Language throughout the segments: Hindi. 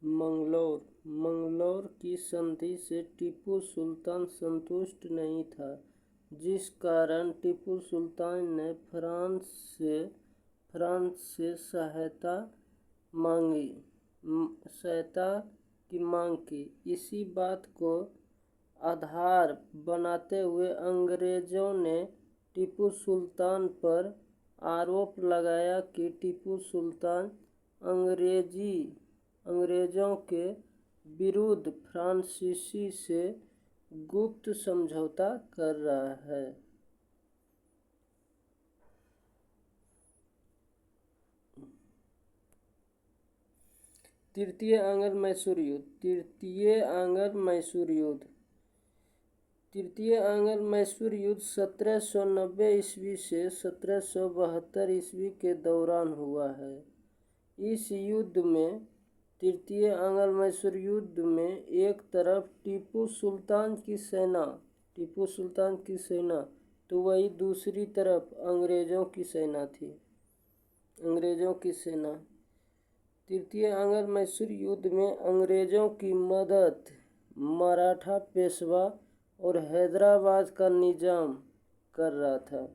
मंगलौर मंगलौर की संधि से टीपू सुल्तान संतुष्ट नहीं था, जिस कारण टीपू सुल्तान ने फ्रांस से सहायता की मांग की। इसी बात को आधार बनाते हुए अंग्रेजों ने टीपू सुल्तान पर आरोप लगाया कि टीपू सुल्तान अंग्रेजों के विरुद्ध फ्रांसीसी से गुप्त समझौता कर रहा है। तृतीय आंग्ल मैसूर युद्ध। तृतीय आंग्ल मैसूर युद्ध 1790 ईस्वी से 1772 ईस्वी के दौरान हुआ है। इस युद्ध में तृतीय आंग्ल मैसूर युद्ध में एक तरफ टीपू सुल्तान की सेना तो वही दूसरी तरफ अंग्रेजों की सेना। तृतीय आंग्ल मैसूर युद्ध में अंग्रेजों की मदद मराठा पेशवा और हैदराबाद का निजाम कर रहा था।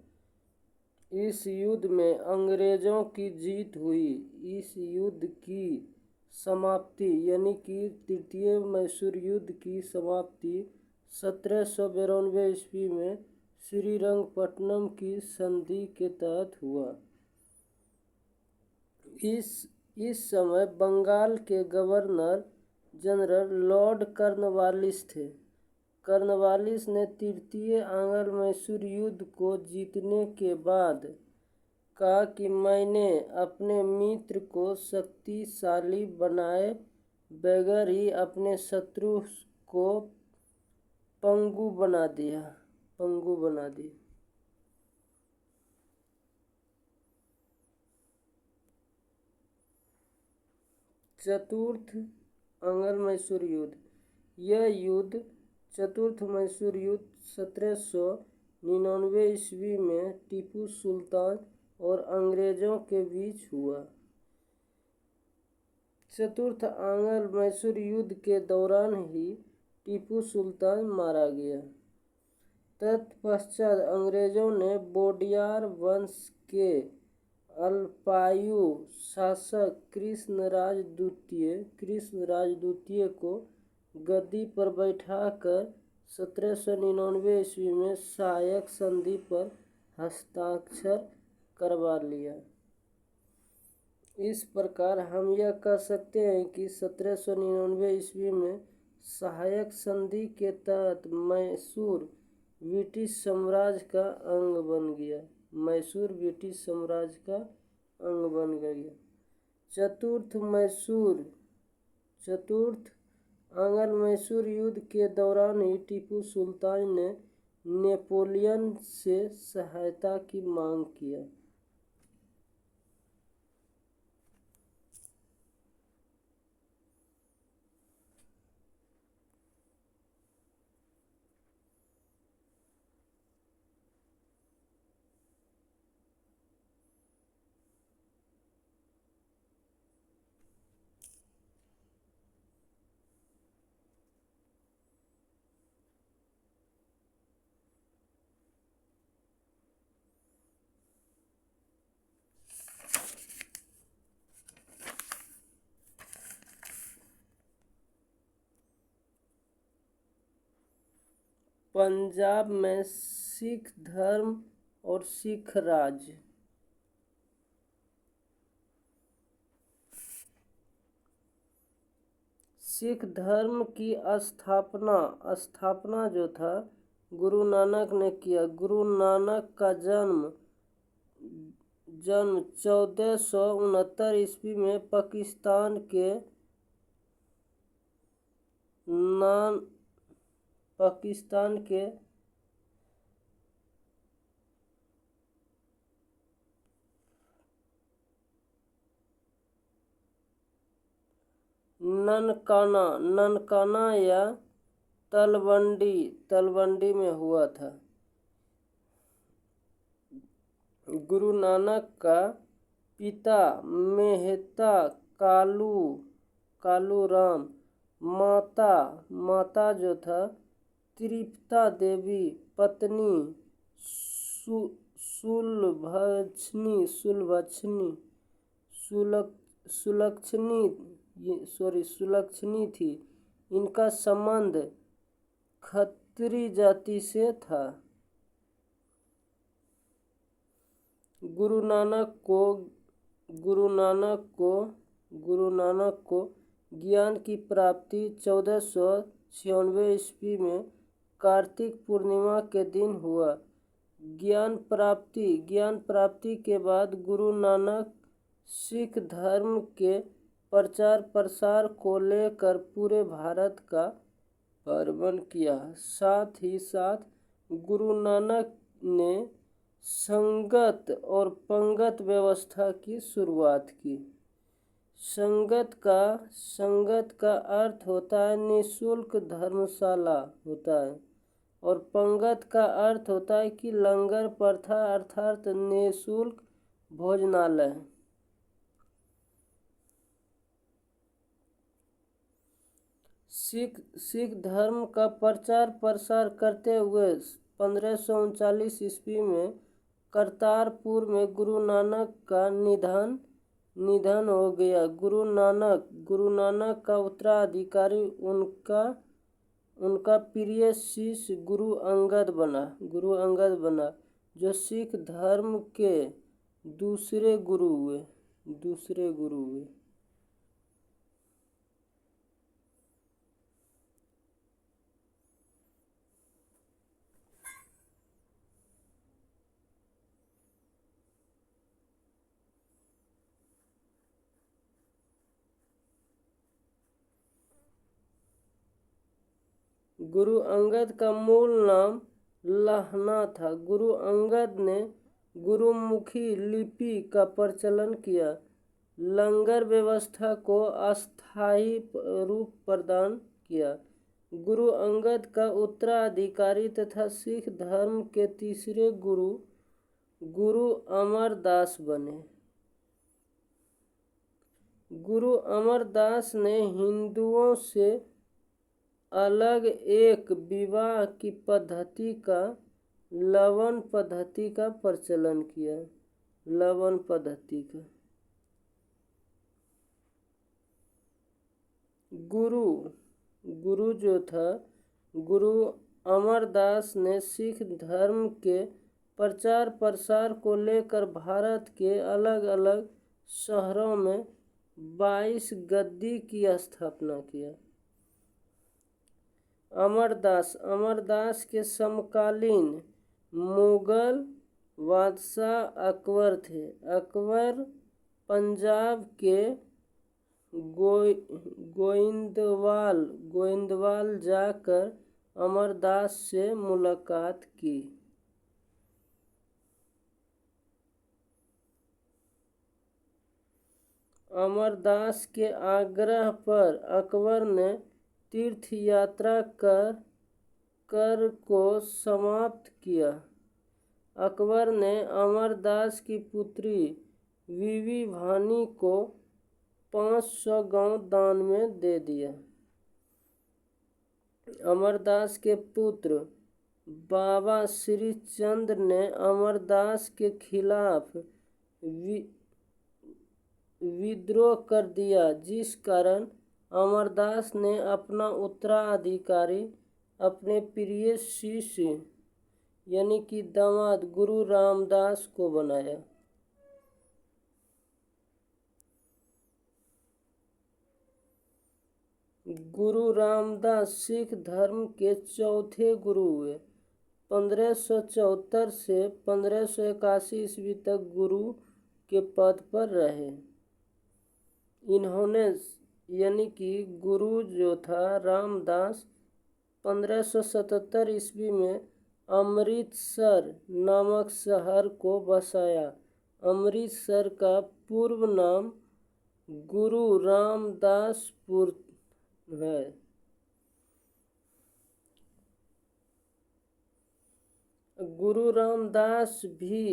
इस युद्ध में अंग्रेजों की जीत हुई। इस युद्ध की समाप्ति यानी कि तृतीय मैसूर युद्ध की समाप्ति 1792 ईस्वी में श्रीरंगपट्टनम की संधि के तहत हुआ। इस समय बंगाल के गवर्नर जनरल लॉर्ड कॉर्नवालिस थे। कॉर्नवालिस ने तृतीय आंग्ल मैसूर युद्ध को जीतने के बाद कहा कि मैंने अपने मित्र को शक्तिशाली बनाए बगैर ही अपने शत्रु को पंगु बना दिया। चतुर्थ आंग्ल मैसूर युद्ध। यह युद्ध चतुर्थ मैसूर युद्ध 1799 ईस्वी में टीपू सुल्तान और अंग्रेजों के बीच हुआ। चतुर्थ आंग्ल मैसूर युद्ध के दौरान ही टीपू सुल्तान मारा गया। तत्पश्चात अंग्रेजों ने बोडियार वंश के अल्पायु शासक कृष्णराज द्वितीय को गद्दी पर बैठाकर 1799 ईस्वी में सहायक संधि पर हस्ताक्षर करवा लिया। इस प्रकार हम यह कह सकते हैं कि 1799 ईस्वी में सहायक संधि के तहत मैसूर ब्रिटिश साम्राज्य का अंग बन गया। चतुर्थ आंग्ल मैसूर युद्ध के दौरान ही टीपू सुल्तान ने नेपोलियन से सहायता की मांग किया। पंजाब में सिख धर्म और सिख राज। सिख धर्म की स्थापना जो था गुरु नानक ने किया। गुरु नानक का जन्म 1469 ईस्वी में पाकिस्तान के ननकाना या तलवंडी में हुआ था। गुरु नानक का पिता मेहता कालूराम, माता जो था त्रिपता देवी, पत्नी सुलक्षणी थी। इनका संबंध खत्री जाति से था। गुरु नानक को ज्ञान की प्राप्ति 1496 ईस्वी में कार्तिक पूर्णिमा के दिन हुआ। ज्ञान प्राप्ति के बाद गुरु नानक सिख धर्म के प्रचार प्रसार को लेकर पूरे भारत का भ्रमण किया। साथ ही साथ गुरु नानक ने संगत और पंगत व्यवस्था की शुरुआत की। संगत का अर्थ होता है निःशुल्क धर्मशाला होता है, और पंगत का अर्थ होता है कि लंगर प्रथा अर्थात निःशुल्क भोजनालय। सिख धर्म का प्रचार प्रसार करते हुए 1539 ईस्वी में करतारपुर में गुरु नानक का निधन हो गया। गुरु नानक का उत्तराधिकारी उनका प्रिय शिष्य गुरु अंगद बना, जो सिख धर्म के दूसरे गुरु हुए। गुरु अंगद का मूल नाम लहना था। गुरु अंगद ने गुरुमुखी लिपि का प्रचलन किया, लंगर व्यवस्था को अस्थायी रूप प्रदान किया। गुरु अंगद का उत्तराधिकारी तथा सिख धर्म के तीसरे गुरु अमरदास बने। गुरु अमरदास ने हिंदुओं से अलग एक विवाह की पद्धति का लवन पद्धति का प्रचलन किया। गुरु जो था गुरु अमरदास ने सिख धर्म के प्रचार प्रसार को लेकर भारत के अलग अलग शहरों में 22 गद्दी की स्थापना किया। अमरदास के समकालीन मुगल बादशाह अकबर थे। अकबर पंजाब के गोइंदवाल जाकर अमरदास से मुलाकात की। अमरदास के आग्रह पर अकबर ने तीर्थ यात्रा कर को समाप्त किया। अकबर ने अमरदास की पुत्री बीबी भानी को 500 गांव दान में दे दिया। अमरदास के पुत्र बाबा श्री चंद्र ने अमरदास के खिलाफ विद्रोह कर दिया, जिस कारण अमरदास ने अपना उत्तराधिकारी अपने प्रिय शिष्य यानी कि दामाद गुरु रामदास को बनाया। गुरु रामदास सिख धर्म के चौथे गुरु हुए। 1574 से 1581 ईस्वी तक गुरु के पद पर रहे। इन्होंने यानी कि गुरु जो था रामदास 1577 ईस्वी में अमृतसर नामक शहर को बसाया। अमृतसर का पूर्व नाम गुरु रामदासपुर है। गुरु रामदास भी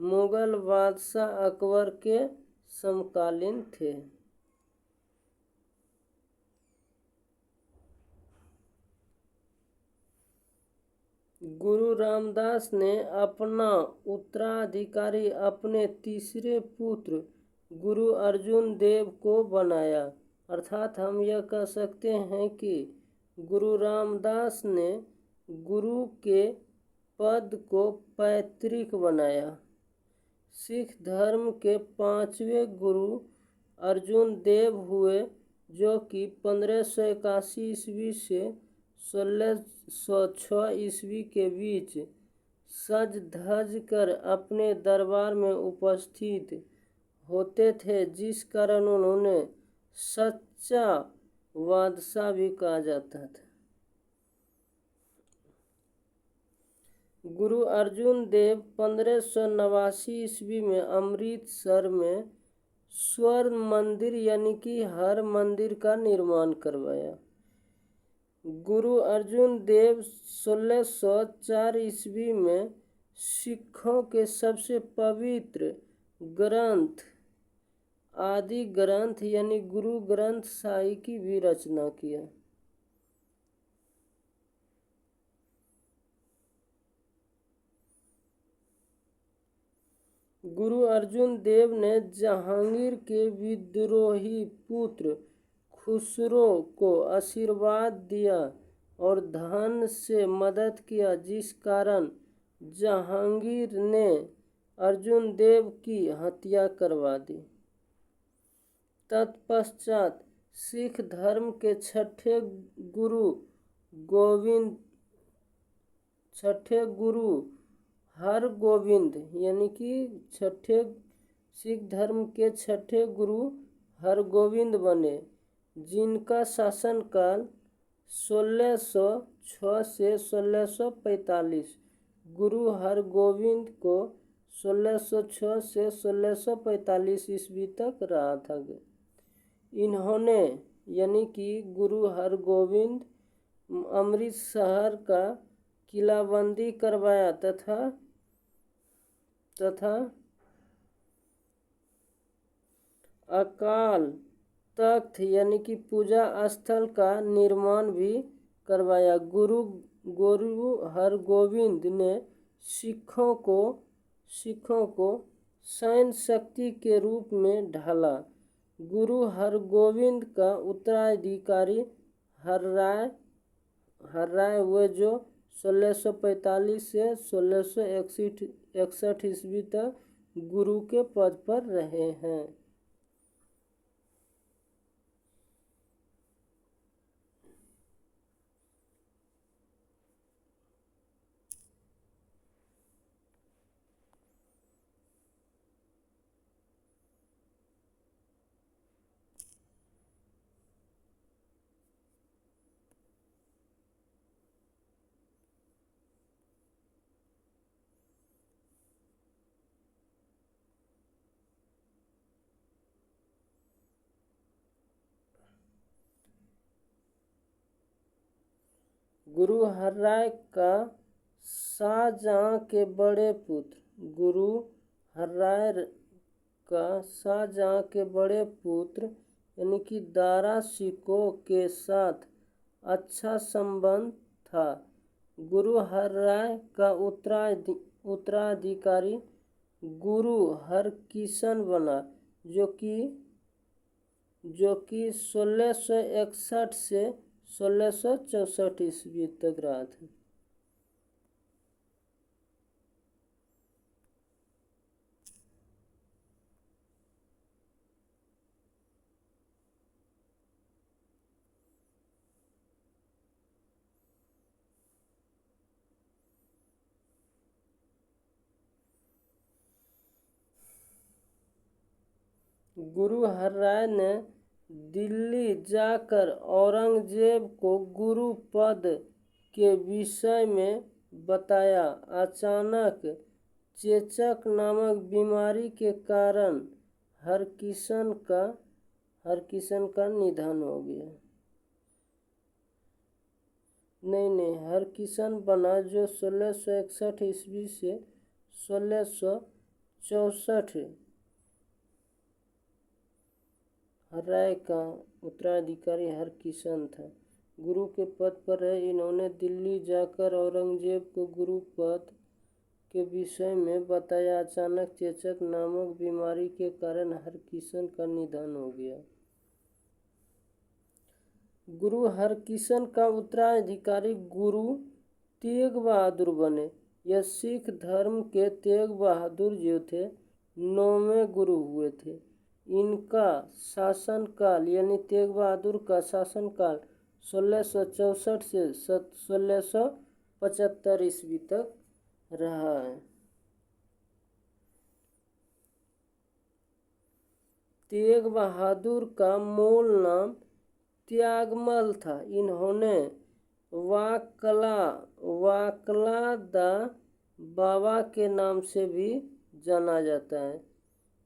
मुगल बादशाह अकबर के समकालीन थे। गुरु रामदास ने अपना उत्तराधिकारी अपने तीसरे पुत्र गुरु अर्जुन देव को बनाया। अर्थात हम यह कह सकते हैं कि गुरु रामदास ने गुरु के पद को पैतृक बनाया। सिख धर्म के 5वें गुरु अर्जुन देव हुए, जो कि 1581 ईस्वी से 1606 ईस्वी के बीच सज धज कर अपने दरबार में उपस्थित होते थे, जिस कारण उन्होंने सच्चा बादशाह भी कहा जाता था। गुरु अर्जुन देव 1589 ईस्वी में अमृतसर में स्वर्ण मंदिर यानी कि हर मंदिर का निर्माण करवाया। गुरु अर्जुन देव 1604 ईस्वी में सिखों के सबसे पवित्र ग्रंथ आदि ग्रंथ यानी गुरु ग्रंथ साहिब की भी रचना किया। गुरु अर्जुन देव ने जहांगीर के विद्रोही पुत्र खुसरो को आशीर्वाद दिया और धन से मदद किया, जिस कारण जहांगीर ने अर्जुन देव की हत्या करवा दी। तत्पश्चात सिख धर्म के छठे गुरु हरगोविंद यानी कि सिख धर्म के छठे गुरु हरगोविंद बने, जिनका शासनकाल 1606 से 1645। गुरु हरगोविंद को 1606 से 1645 ईस्वी तक रहा था। इन्होंने यानी कि गुरु हरगोविंद अमृतसर का किलाबंदी करवाया तथा अकाल तख्त यानी कि पूजा स्थल का निर्माण भी करवाया। गुरु हरगोविंद ने सिखों को सैन्य शक्ति के रूप में ढाला। गुरु हरगोविंद का उत्तराधिकारी हर्राय हुए, जो 1645 से 1661 ईस्वी तक गुरु के पद पर रहे हैं। गुरु हर्राय का शाहजहां के बड़े पुत्र यानी कि दारा शिकोह के साथ अच्छा संबंध था। गुरु हर्राय का उत्तराधिकारी गुरु हरकिशन बना, जो कि 1661 से 1664 ईस्वी तक रहा था। गुरु हर्राय ने दिल्ली जाकर औरंगजेब को गुरु पद के विषय में बताया। अचानक चेचक नामक बीमारी के कारण हरकिशन का निधन हो गया। हरकिशन बना, जो 1661 ईस्वी से 1664 हर्राय का उत्तराधिकारी हरकिशन था। गुरु के पद पर रहे। इन्होंने दिल्ली जाकर औरंगजेब को गुरु पद के विषय में बताया। अचानक चेचक नामक बीमारी के कारण हरकिशन का निधन हो गया। गुरु हरकिशन का उत्तराधिकारी गुरु तेग बहादुर बने। यह सिख धर्म के तेग बहादुर जो थे 9वें गुरु हुए थे। इनका शासनकाल यानी तेग बहादुर का शासनकाल 1664 से 1675 ईस्वी तक रहा है। तेग बहादुर का मूल नाम त्यागमल था। इन्होंने वाकला दा बाबा के नाम से भी जाना जाता है।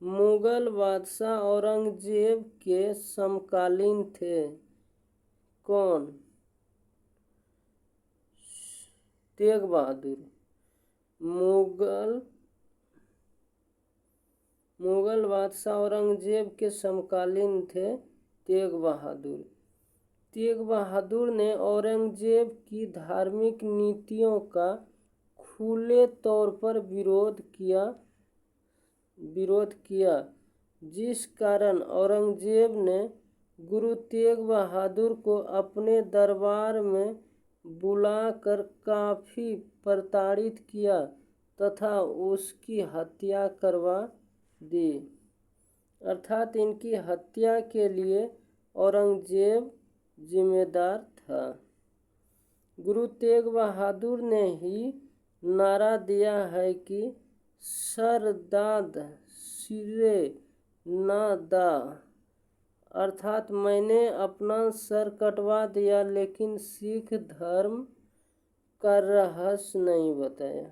मुगल बादशाह औरंगजेब के समकालीन थे। कौन? तेग बहादुर। मुगल बादशाह औरंगजेब के समकालीन थे तेग बहादुर। तेग बहादुर ने औरंगजेब की धार्मिक नीतियों का खुले तौर पर विरोध किया, जिस कारण औरंगजेब ने गुरु तेग बहादुर को अपने दरबार में बुलाकर काफी प्रताड़ित किया तथा उसकी हत्या करवा दी। अर्थात इनकी हत्या के लिए औरंगजेब जिम्मेदार था। गुरु तेग बहादुर ने ही नारा दिया है कि सर दाद सिरे न दा, अर्थात मैंने अपना सर कटवा दिया लेकिन सिख धर्म का रहस्य नहीं बताया।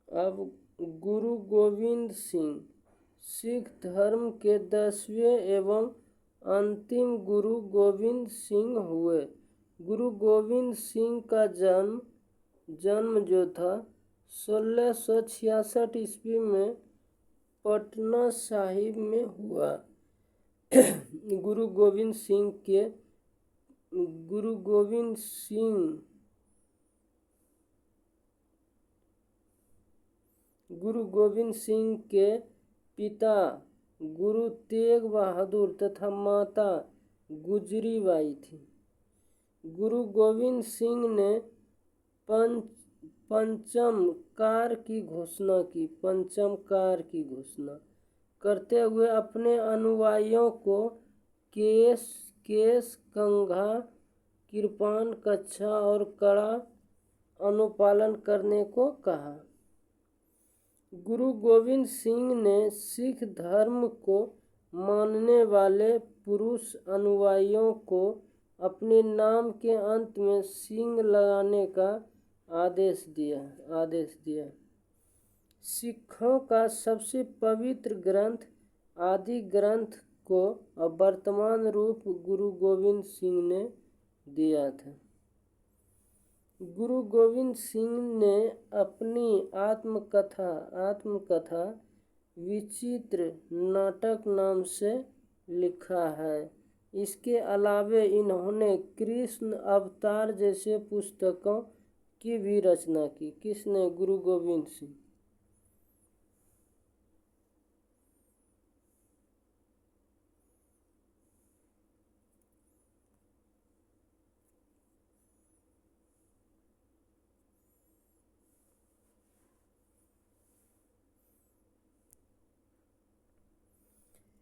अब गुरु गोविंद सिंह सिख धर्म के 10वें एवं अंतिम गुरु गोविंद सिंह हुए। गुरु गोविंद सिंह का जन्म जो था 1666 ईस्वी में पटना साहिब में हुआ। गुरु गोविंद सिंह के पिता गुरु तेग बहादुर तथा माता गुजरी बाई थी। गुरु गोविंद सिंह ने पंचम कार की घोषणा करते हुए अपने अनुयायियों को केश, कंघा, कृपाण, कच्छा और कड़ा अनुपालन करने को कहा। गुरु गोविंद सिंह ने सिख धर्म को मानने वाले पुरुष अनुयायियों को अपने नाम के अंत में सिंह लगाने का आदेश दिया। सिखों का सबसे पवित्र ग्रंथ आदि ग्रंथ को वर्तमान रूप गुरु गोविंद सिंह ने दिया था। गुरु गोविंद सिंह ने अपनी आत्मकथा विचित्र नाटक नाम से लिखा है। इसके अलावे इन्होंने कृष्ण अवतार जैसे पुस्तकों की भी रचना की। किसने? गुरु गोविंद सिंह।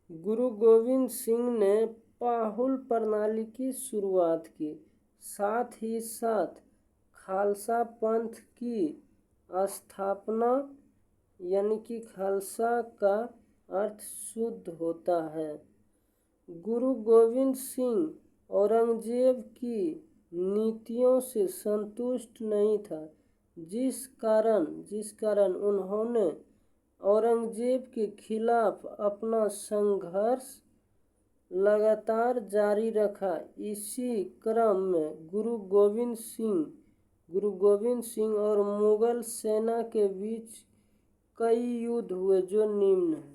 गुरु गोविंद सिंह ने पाहुल प्रणाली की शुरुआत की, साथ ही साथ खालसा पंथ की स्थापना, यानी कि खालसा का अर्थ शुद्ध होता है। गुरु गोविंद सिंह औरंगजेब की नीतियों से संतुष्ट नहीं था, जिस कारण उन्होंने औरंगजेब के खिलाफ अपना संघर्ष लगातार जारी रखा। इसी क्रम में गुरु गोविंद सिंह और मुगल सेना के बीच कई युद्ध हुए जो निम्न हैं।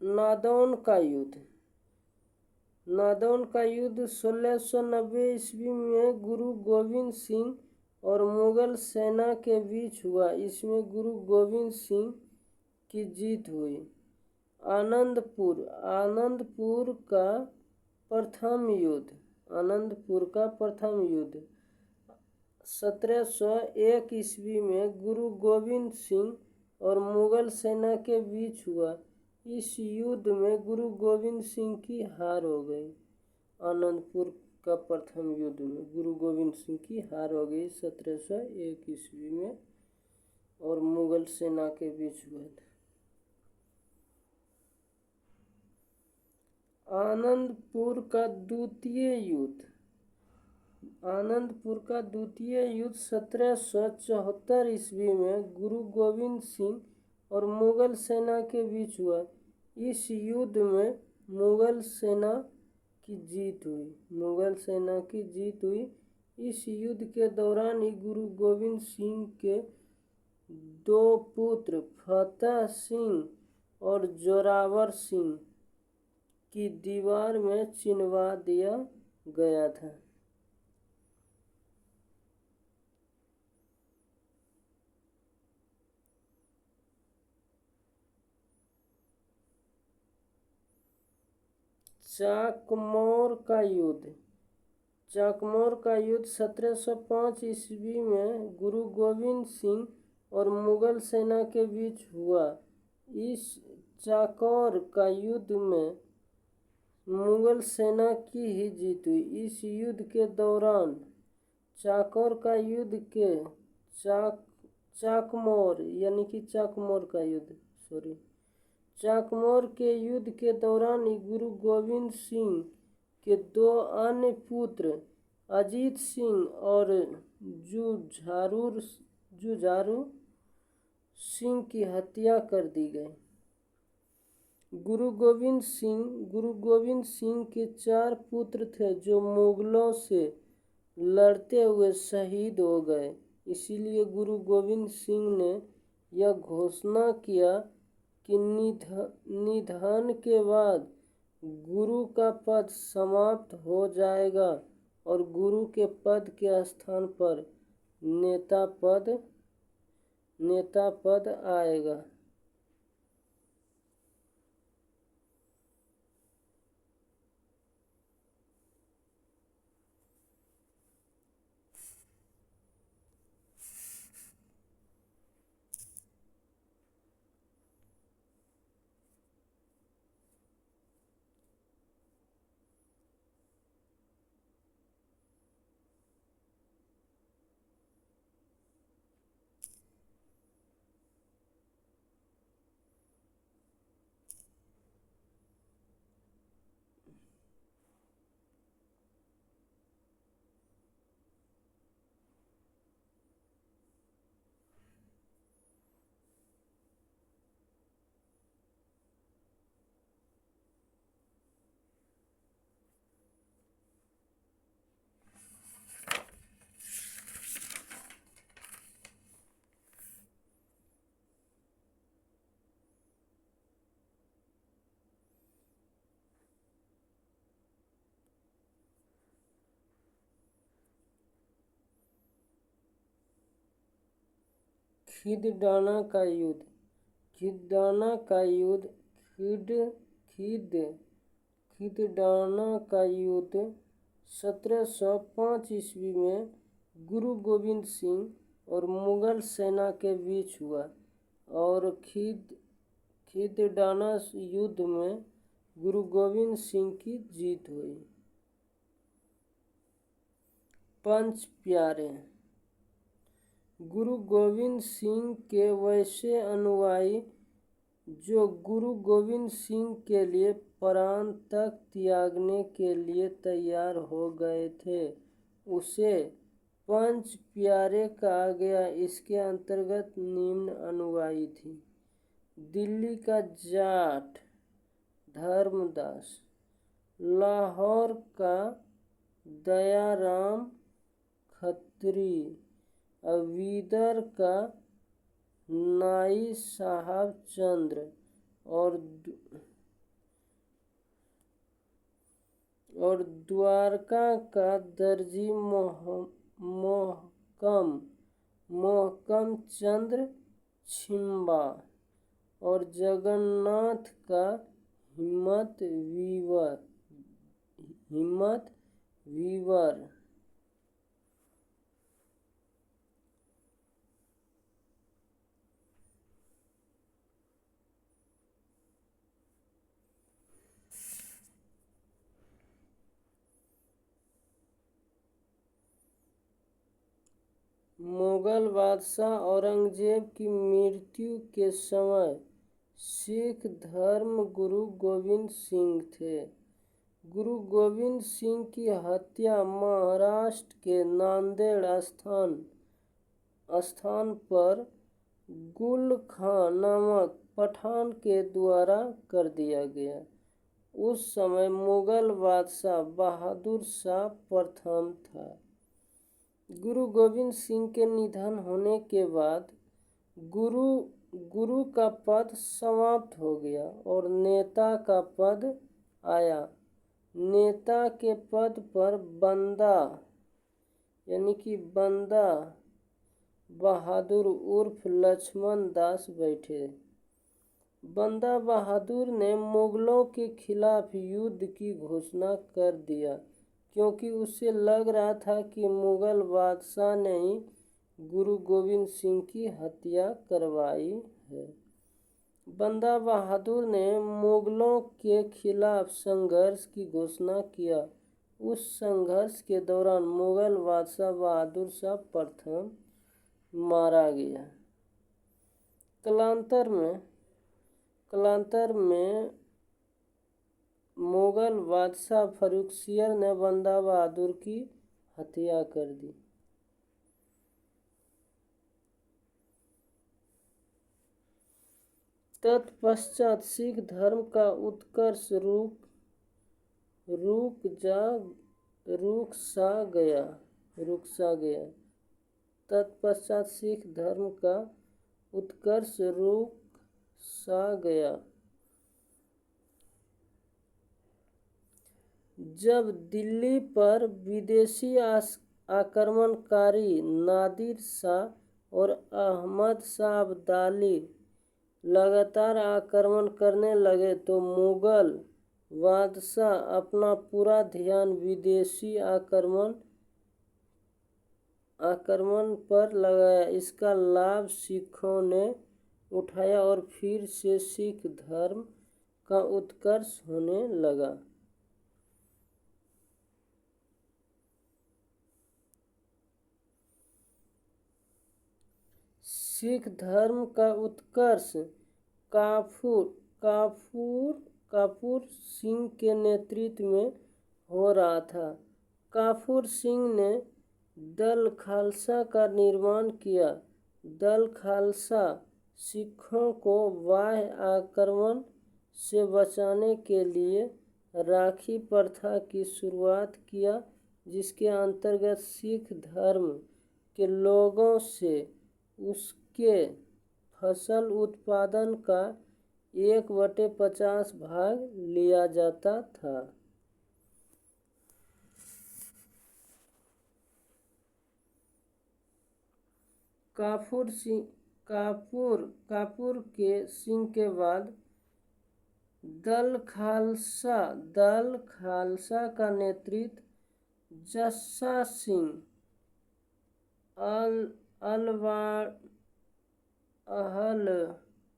नादौन का युद्ध। नादौन का युद्ध 1690 ईस्वी में गुरु गोविंद सिंह और मुगल सेना के बीच हुआ। इसमें गुरु गोविंद सिंह की जीत हुई। आनंदपुर का प्रथम युद्ध 1701 ईस्वी में गुरु गोविंद सिंह और मुगल सेना के बीच हुआ। इस युद्ध में गुरु गोविंद सिंह की हार हो गई। आनंदपुर का प्रथम युद्ध में गुरु गोविंद सिंह की हार हो गई 1701 ईस्वी में और मुगल सेना के बीच हुआ था। आनंदपुर का द्वितीय युद्ध 1774 ईस्वी में गुरु गोविंद सिंह और मुगल सेना के बीच हुआ। इस युद्ध में मुगल सेना की जीत हुई। इस युद्ध के दौरान ही गुरु गोविंद सिंह के दो पुत्र फतेह सिंह और जोरावर सिंह की दीवार में चिनवा दिया गया था। चाकमौर का युद्ध 1705 ईस्वी में गुरु गोविंद सिंह और मुगल सेना के बीच हुआ। इस चाकौर का युद्ध में मुगल सेना की ही जीत हुई। इस युद्ध के दौरान चाकौर का युद्ध के चाकमौर के युद्ध के दौरान ही गुरु गोविंद सिंह के दो अन्य पुत्र अजीत सिंह और जुझारू सिंह की हत्या कर दी गई। गुरु गोविंद सिंह के 4 पुत्र थे जो मुगलों से लड़ते हुए शहीद हो गए। इसीलिए गुरु गोविंद सिंह ने यह घोषणा किया कि निधन के बाद गुरु का पद समाप्त हो जाएगा और गुरु के पद के स्थान पर नेता पद आएगा। खिदडाना का युद्ध 1705 ईस्वी में गुरु गोविंद सिंह और मुगल सेना के बीच हुआ और खिदडाना युद्ध में गुरु गोविंद सिंह की जीत हुई। पंच प्यारे। गुरु गोविंद सिंह के वैसे अनुयायी जो गुरु गोविंद सिंह के लिए प्राण तक त्यागने के लिए तैयार हो गए थे। उसे पंच प्यारे कहा गया। इसके अंतर्गत निम्न अनुयायी थी: दिल्ली का जाट धर्मदास, लाहौर का दयाराम खत्री, अवीदर का नाई साहब चंद्र और द्वारका का दर्जी मोहकम चंद्र छिंबा और जगन्नाथ का हिम्मत वीवर। मुगल बादशाह औरंगजेब की मृत्यु के समय सिख धर्म गुरु गोविंद सिंह थे। गुरु गोविंद सिंह की हत्या महाराष्ट्र के नांदेड़ स्थान पर गुल खां नामक पठान के द्वारा कर दिया गया। उस समय मुगल बादशाह बहादुर शाह प्रथम था। गुरु गोविंद सिंह के निधन होने के बाद गुरु का पद समाप्त हो गया और नेता का पद आया। नेता के पद पर बंदा बहादुर उर्फ लक्ष्मण दास बैठे। बंदा बहादुर ने मुगलों के खिलाफ युद्ध की घोषणा कर दिया, क्योंकि उसे लग रहा था कि मुगल बादशाह ने ही गुरु गोविंद सिंह की हत्या करवाई है। बंदा बहादुर ने मुगलों के खिलाफ संघर्ष की घोषणा किया। उस संघर्ष के दौरान मुगल बादशाह बहादुर शाह प्रथम मारा गया। कालांतर में मुगल बादशाह फर्रुखसियर ने बंदा बहादुर की हत्या कर दी। तत्पश्चात सिख धर्म का उत्कर्ष रुक सा गया। तत्पश्चात सिख धर्म का उत्कर्ष रुक सा गया। जब दिल्ली पर विदेशी आक्रमणकारी नादिर शाह और अहमद शाह अब्दाली लगातार आक्रमण करने लगे तो मुगल बादशाह अपना पूरा ध्यान विदेशी आक्रमण पर लगाया। इसका लाभ सिखों ने उठाया और फिर से सिख धर्म का उत्कर्ष होने लगा। सिख धर्म का उत्कर्ष काफूर सिंह के नेतृत्व में हो रहा था। काफूर सिंह ने दल खालसा का निर्माण किया। दल खालसा सिखों को बाह्य आक्रमण से बचाने के लिए राखी प्रथा की शुरुआत किया, जिसके अंतर्गत सिख धर्म के लोगों से उसके फसल उत्पादन का 1/50 भाग लिया जाता था। काफूर के सिंह के बाद दल खालसा का नेतृत्व जस्सा सिंह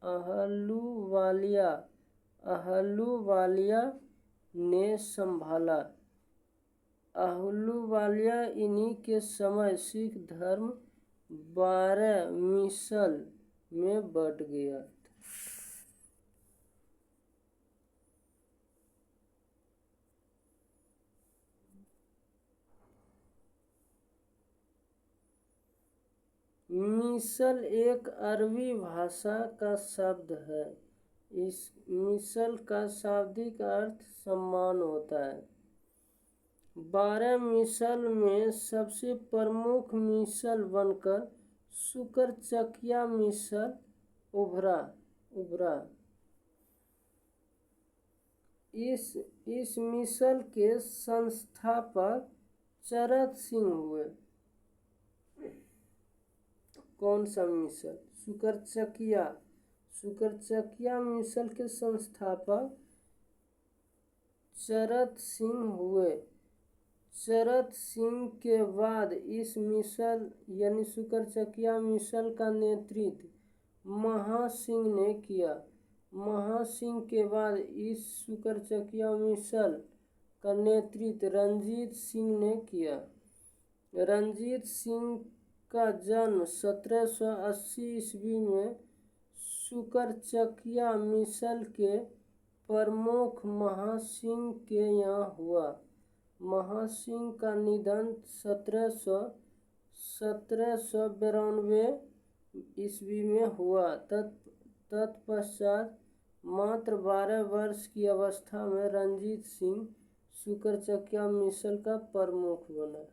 अहलूवालिया ने संभाला। अहलूवालिया इन्हीं के समय सिख धर्म 12 मिसल में बट गया। मिसल एक अरबी भाषा का शब्द है। इस मिसल का शाब्दिक अर्थ सम्मान होता है। 12 मिसल में सबसे प्रमुख मिसल बनकर शुक्रचकिया मिसल उभरा। इस मिसल के संस्थापक चरक सिंह हुए। कौन सा मिसल? शुक्रचकिया मिसल के संस्थापक चरक सिंह हुए। चरक सिंह के बाद इस मिसल यानी शुक्रचकिया मिसल का नेतृत्व महासिंह ने किया। महासिंह के बाद इस शुक्रचकिया मिसल का नेतृत्व रणजीत सिंह ने किया। रणजीत सिंह का जन्म 1780 ईस्वी में शुक्रचकिया मिसल के प्रमुख महासिंह के यहाँ हुआ। महासिंह का निधन 1792 ईस्वी में हुआ। तत्पश्चात मात्र 12 वर्ष की अवस्था में रणजीत सिंह शुक्रचकिया मिसल का प्रमुख बना।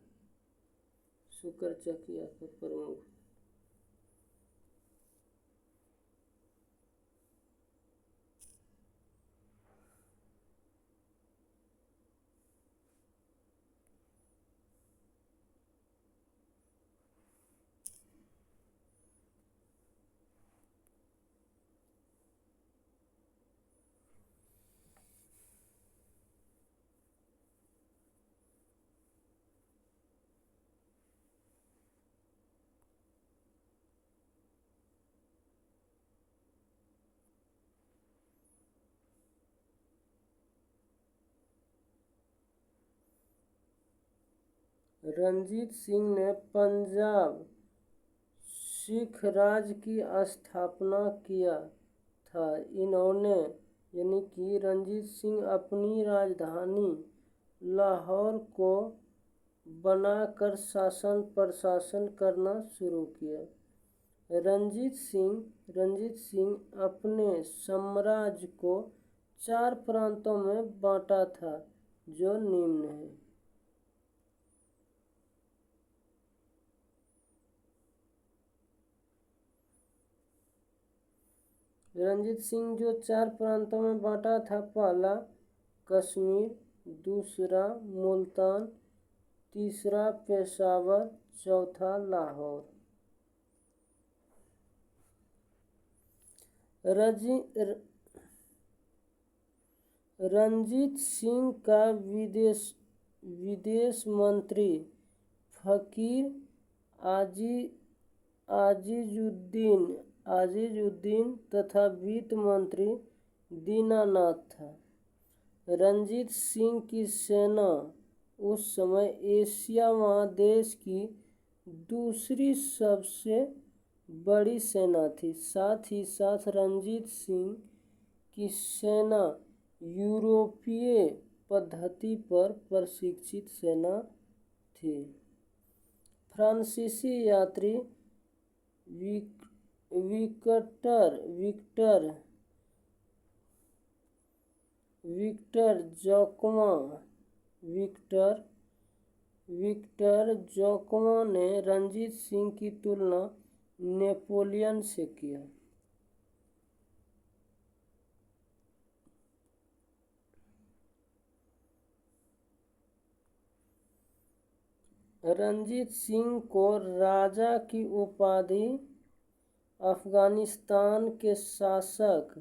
शुक्रचकिया का प्रमुख। रणजीत सिंह ने पंजाब सिख राज की स्थापना किया था। इन्होंने यानी कि रणजीत सिंह अपनी राजधानी लाहौर को बनाकर शासन प्रशासन करना शुरू किया। रणजीत सिंह अपने साम्राज्य को 4 प्रांतों में बांटा था जो निम्न है। रणजीत सिंह जो 4 प्रांतों में बांटा था, पहला कश्मीर, दूसरा मुल्तान, तीसरा पेशावर, चौथा लाहौर। रणजीत सिंह का विदेश मंत्री फकीर आजिजुद्दीन तथा वित्त मंत्री दीनानाथ था। रणजीत सिंह की सेना उस समय एशिया महादेश की दूसरी सबसे बड़ी सेना थी। साथ ही साथ रणजीत सिंह की सेना यूरोपीय पद्धति पर प्रशिक्षित सेना थी। फ्रांसीसी यात्री विक्टर जोकमा ने रणजीत सिंह की तुलना नेपोलियन से किया। रणजीत सिंह को राजा की उपाधि अफगानिस्तान के शासक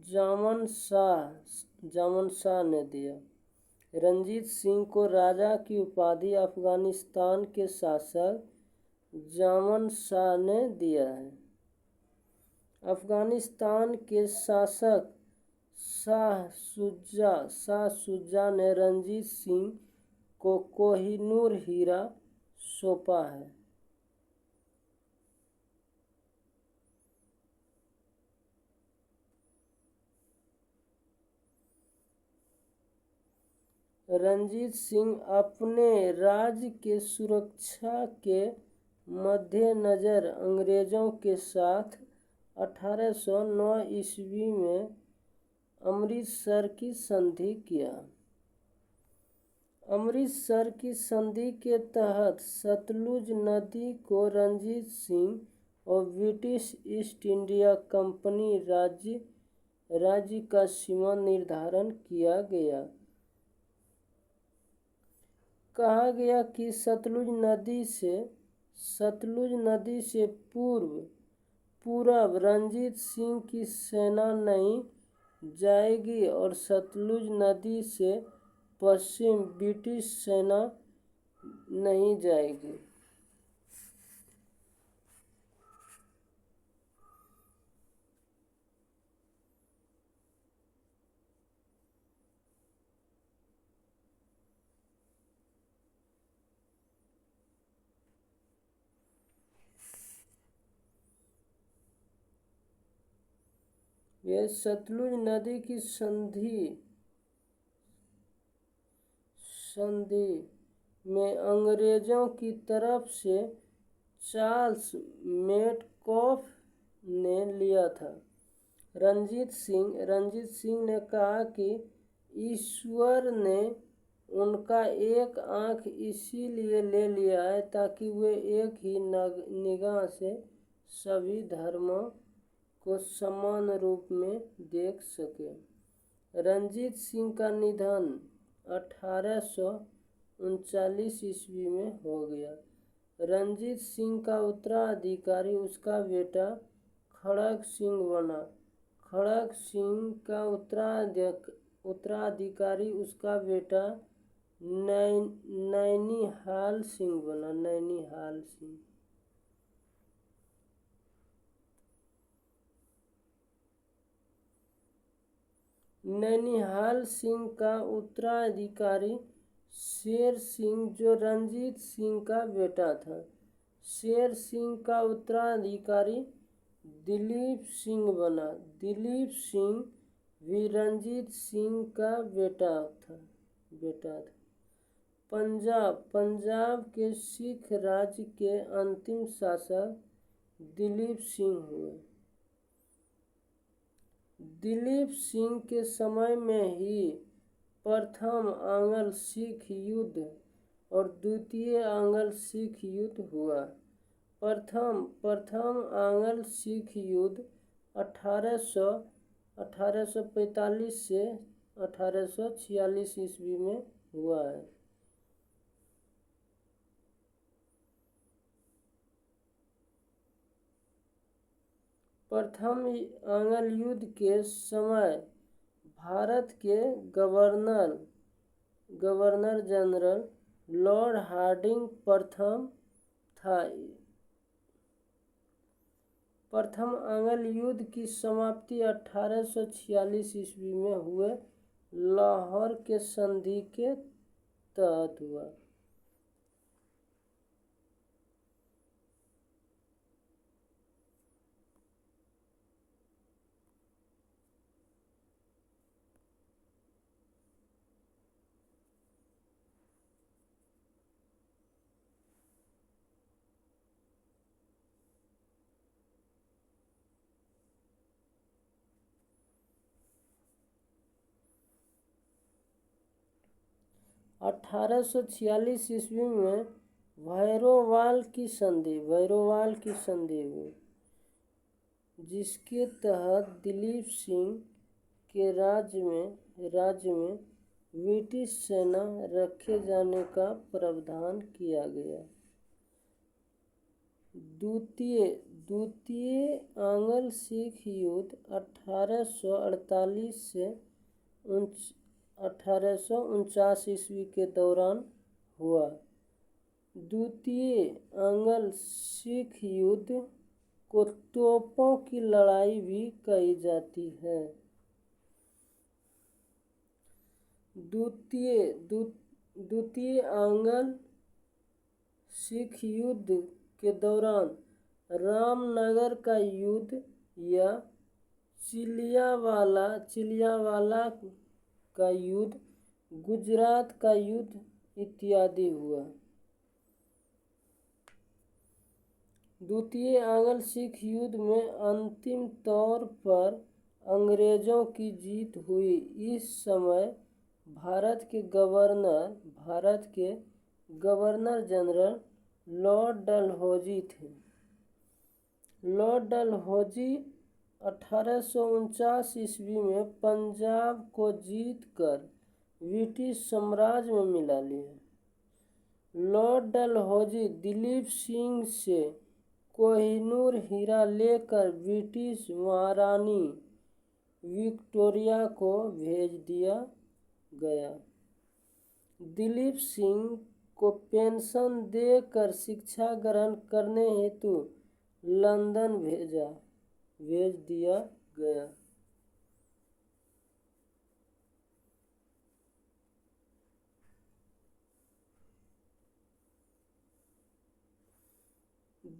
जामन शाह ने दिया। रणजीत सिंह को राजा की उपाधि अफगानिस्तान के शासक जामन शाह ने दिया है। अफगानिस्तान के शासक शाह शुजा ने रणजीत सिंह को कोहिनूर हीरा सौंपा है। रंजीत सिंह अपने राज्य के सुरक्षा के मद्देनजर अंग्रेजों के साथ 1809 ईस्वी में अमृतसर की संधि किया। अमृतसर की संधि के तहत सतलुज नदी को रंजीत सिंह और ब्रिटिश ईस्ट इंडिया कंपनी राज्य का सीमा निर्धारण किया गया। कहा गया कि सतलुज नदी से पूरब रंजीत सिंह की सेना नहीं जाएगी और सतलुज नदी से पश्चिम ब्रिटिश सेना नहीं जाएगी। यह सतलुज नदी की संधि में अंग्रेजों की तरफ से चार्ल्स मेटकॉफ ने लिया था। रंजीत सिंह ने कहा कि ईश्वर ने उनका एक आंख इसीलिए ले लिया है ताकि वे एक ही निगाह से सभी धर्मों को समान रूप में देख सके। रंजीत सिंह का निधन 1839 ईस्वी में हो गया। रंजीत सिंह का उत्तराधिकारी उसका बेटा खड़ग सिंह बना। खड़ग सिंह का उत्तराधिकारी उसका बेटा नैनीहाल सिंह बना। नैनीहाल सिंह का उत्तराधिकारी शेर सिंह जो रंजीत सिंह का बेटा था। शेर सिंह का उत्तराधिकारी दिलीप सिंह बना। दिलीप सिंह भी रंजीत सिंह का बेटा था। पंजाब के सिख राज्य के अंतिम शासक दिलीप सिंह हुए। दिलीप सिंह के समय में ही प्रथम आंग्ल सिख युद्ध और द्वितीय आंग्ल सिख युद्ध हुआ। प्रथम आंग्ल सिख युद्ध 1845 से 1846 ईस्वी में हुआ है। प्रथम आंग्ल युद्ध के समय भारत के गवर्नर जनरल लॉर्ड हार्डिंग प्रथम था। प्रथम आंग्ल युद्ध की समाप्ति 1846 ईस्वी में हुए लाहौर के संधि के तहत हुआ। 1846 ईस्वी में भैरोवाल की संधि हुई, जिसके तहत दिलीप सिंह के राज्य में ब्रिटिश सेना रखे जाने का प्रावधान किया गया। द्वितीय आंग्ल सिख युद्ध 1848 से 1849 ईस्वी के दौरान हुआ। द्वितीय आंग्ल सिख युद्ध को तोपों की लड़ाई भी कही जाती है। द्वितीय आंग्ल सिख युद्ध के दौरान रामनगर का युद्ध या चिलियावाला का युद्ध गुजरात का युद्ध इत्यादि हुआ। द्वितीय आंग्ल सिख युद्ध में अंतिम तौर पर अंग्रेजों की जीत हुई। इस समय भारत के गवर्नर जनरल लॉर्ड डलहौजी थे। लॉर्ड डलहौजी 1849 ईस्वी में पंजाब को जीतकर ब्रिटिश साम्राज्य में मिला लिए। लॉर्ड डलहौजी दिलीप सिंह से कोहिनूर हीरा लेकर ब्रिटिश महारानी विक्टोरिया को भेज दिया गया। दिलीप सिंह को पेंशन देकर शिक्षा ग्रहण करने हेतु लंदन भेज दिया गया।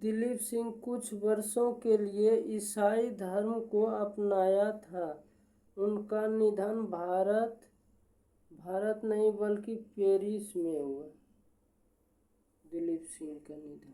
दिलीप सिंह कुछ वर्षों के लिए ईसाई धर्म को अपनाया था। उनका निधन भारत नहीं बल्कि पेरिस में हुआ। दिलीप सिंह का निधन।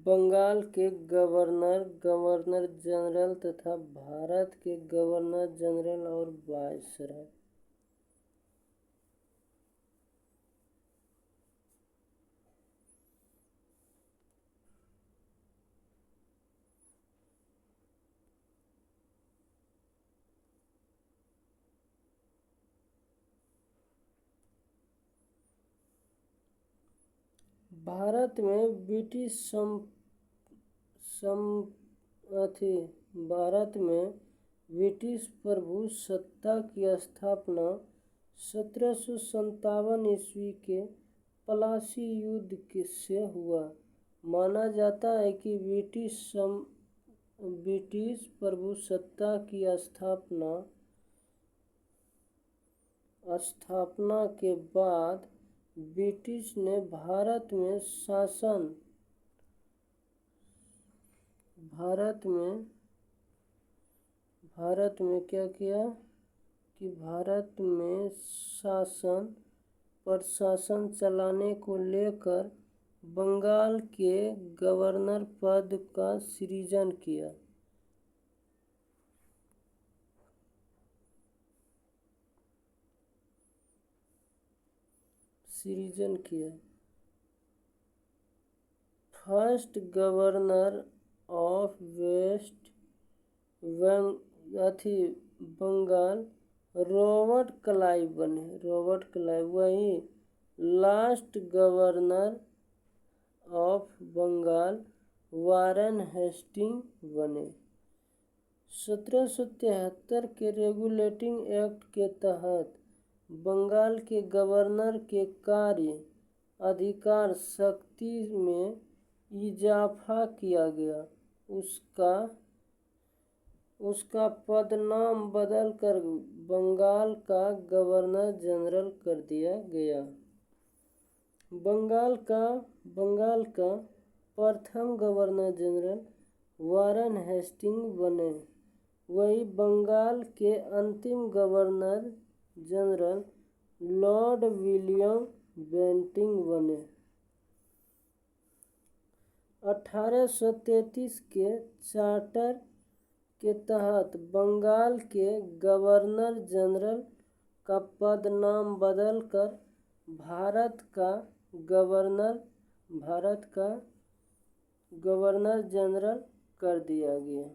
बंगाल के गवर्नर जनरल तथा भारत के गवर्नर जनरल और वायसराय। भारत में ब्रिटिश प्रभु सत्ता की स्थापना 1757 ईस्वी के प्लासी युद्ध से हुआ। माना जाता है कि ब्रिटिश प्रभु सत्ता की स्थापना स्थापना के बाद ब्रिटिश ने भारत में क्या किया कि भारत में शासन प्रशासन चलाने को लेकर बंगाल के गवर्नर पद का सृजन किया। First governor of West Bengal Robert Clive बने। वही last governor of Bengal Warren Hasting बने। 1773 के रेगुलेटिंग एक्ट के तहत बंगाल के गवर्नर के कार्य अधिकार शक्ति में इजाफा किया गया। उसका पदनाम बदलकर बंगाल का गवर्नर जनरल कर दिया गया। बंगाल का प्रथम गवर्नर जनरल वारेन हेस्टिंग बने। वही बंगाल के अंतिम governor general Lord William Bentinck बने। 1833 के चार्टर के तहत बंगाल के गवर्नर जनरल का पदनाम बदलकर भारत का गवर्नर जनरल कर दिया गया।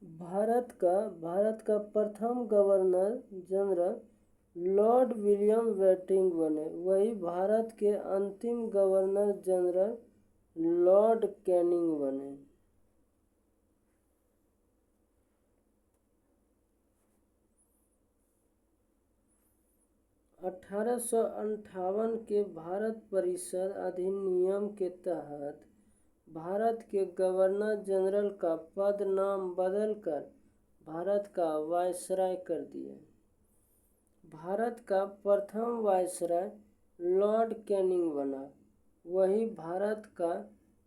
भारत का प्रथम governor general Lord William Bentinck बने। वही भारत के अंतिम गवर्नर जनरल लॉर्ड कैनिंग बने। 1858 के भारत परिषद अधिनियम के तहत भारत के गवर्नर जनरल का पद नाम बदलकर भारत का वायसराय कर दिया। भारत का प्रथम वायसराय लॉर्ड कैनिंग बना। वही भारत का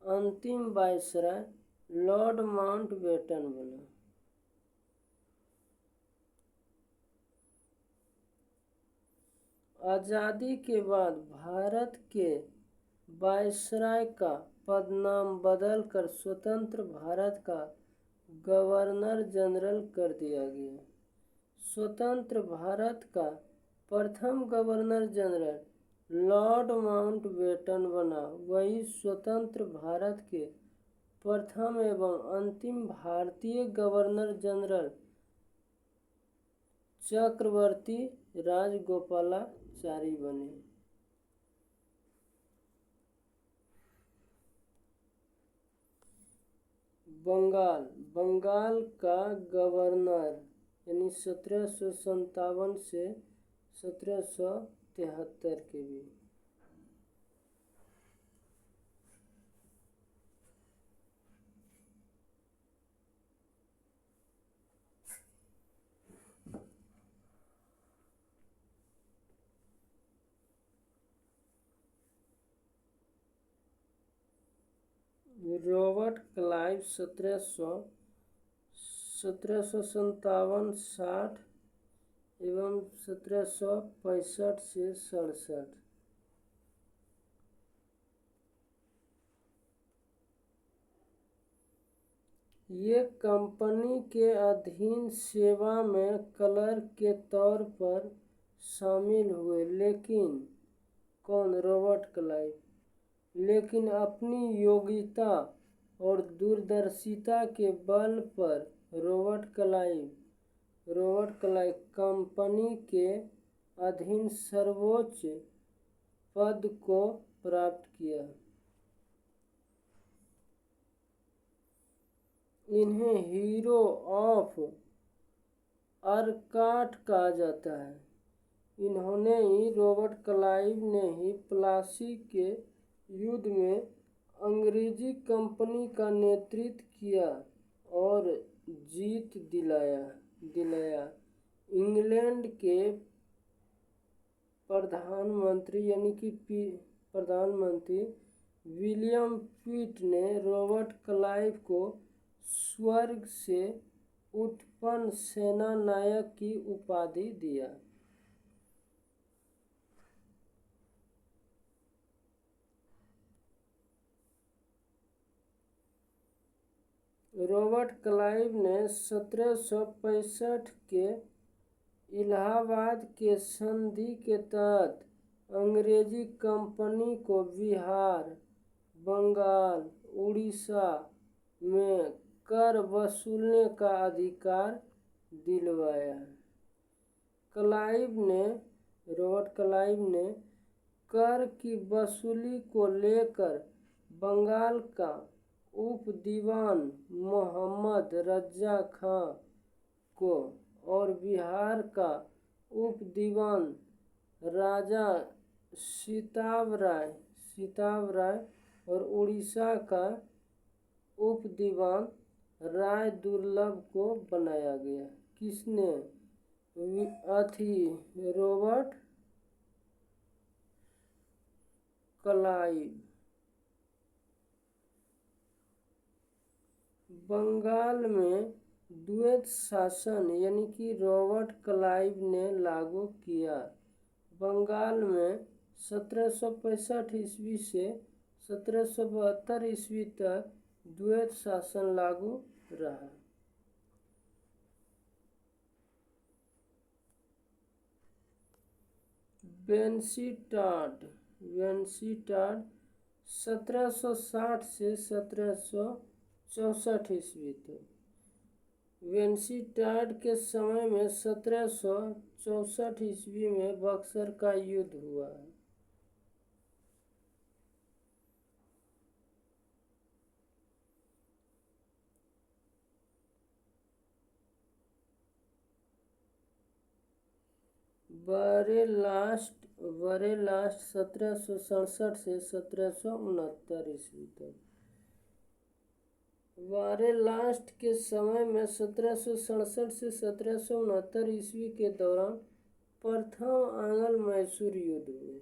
अंतिम वायसराय लॉर्ड माउंटबेटन बना। आज़ादी के बाद भारत के वायसराय का पदनाम बदलकर स्वतंत्र भारत का गवर्नर जनरल कर दिया गया। स्वतंत्र भारत का प्रथम गवर्नर जनरल लॉर्ड माउंटबेटन बना। वही स्वतंत्र भारत के प्रथम एवं अंतिम भारतीय गवर्नर जनरल चक्रवर्ती राजगोपालाचारी बने। बंगाल का गवर्नर यानी 1757 से 1773 के बीच। रॉबर्ट क्लाइव 1757-60 एवं 1765 से 67। ये कंपनी के अधीन सेवा में क्लर्क के तौर पर शामिल हुए। रॉबर्ट क्लाइव लेकिन अपनी योग्यता और दूरदर्शिता के बल पर रॉबर्ट क्लाइव कंपनी के अधीन सर्वोच्च पद को प्राप्त किया। इन्हें हीरो ऑफ आर्काट कहा जाता है। रॉबर्ट क्लाइव ने ही प्लासी के युद्ध में अंग्रेजी कंपनी का नेतृत्व किया और जीत दिलाया। इंग्लैंड के प्रधानमंत्री विलियम पिट ने रॉबर्ट क्लाइव को स्वर्ग से उत्पन्न सेना नायक की उपाधि दिया। रॉबर्ट क्लाइव ने 1765 के इलाहाबाद के संधि के तहत अंग्रेजी कंपनी को बिहार, बंगाल, उड़ीसा में कर वसूलने का अधिकार दिलवाया। रॉबर्ट क्लाइव ने कर की वसूली को लेकर बंगाल का उप दीवान मोहम्मद रजा खां को और बिहार का उप दीवान राजा सिताब राय और उड़ीसा का उप दीवान राय दुर्लभ को बनाया गया। किसने? Robert Clive. बंगाल में द्वैत शासन यानी कि रॉबर्ट क्लाइव ने लागू किया। बंगाल में 1765 ईस्वी से 1772 ईस्वी तक द्वैत शासन लागू रहा। वेंसीटाड 1760 से 1764 ईस्वी तक। वेंसीटाड के समय में 1764 ईस्वी में बक्सर का युद्ध हुआ। बरेलास्ट 1767 से 1769 ईस्वी तक। वारेलास्ट के समय में 1767 से 1769 ईस्वी के दौरान प्रथम आंग्ल मैसूर युद्ध हुए।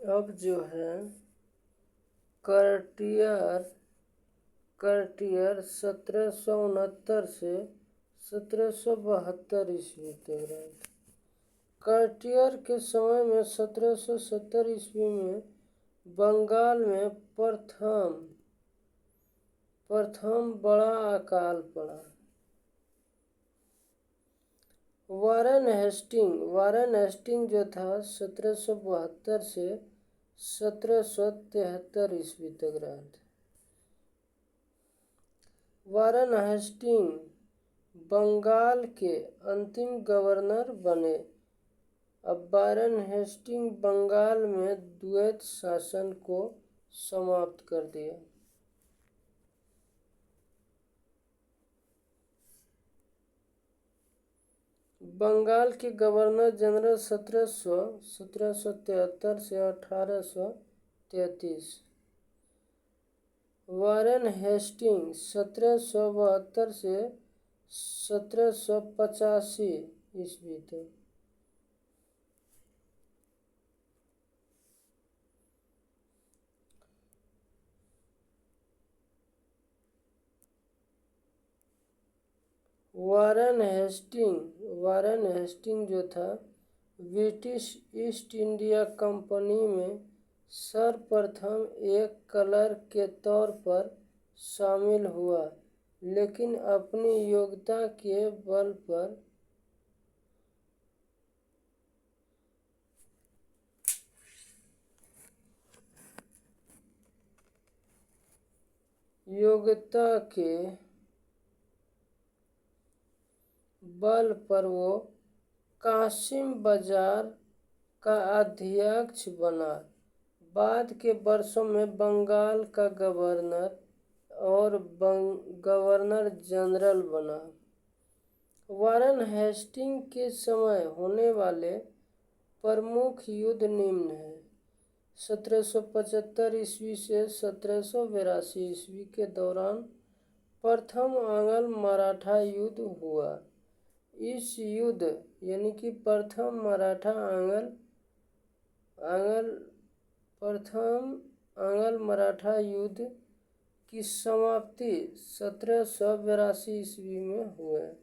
अब जो है कार्टियर 1769 से 1772 ईस्वी तक रहा। कार्टियर के समय में 1770 ईस्वी में बंगाल में प्रथम बड़ा अकाल पड़ा। वारेन हेस्टिंग जो था 1772 से 1773 ईस्वी तक रहा था। वारेन हेस्टिंग बंगाल के अंतिम गवर्नर बने। अब वारेन हेस्टिंग बंगाल में द्वैत शासन को समाप्त कर दिया। बंगाल के गवर्नर जनरल 1773 से 1833। वारेन हेस्टिंग 1772 से 1785 ईस्वी तक। वारेन हेस्टिंग जो था ब्रिटिश ईस्ट इंडिया कंपनी में सर्वप्रथम एक क्लर्क के तौर पर शामिल हुआ, लेकिन अपनी योग्यता के बल पर वो कासिम बाजार का अध्यक्ष बना। बाद के वर्षों में बंगाल का गवर्नर जनरल बना। वारेन हेस्टिंग के समय होने वाले प्रमुख युद्ध निम्न हैं। 1775 ईस्वी से 1782 ईस्वी के दौरान प्रथम आंग्ल मराठा युद्ध हुआ। इस युद्ध यानी कि प्रथम आंग्ल मराठा युद्ध की समाप्ति 1782 ईस्वी में हुए।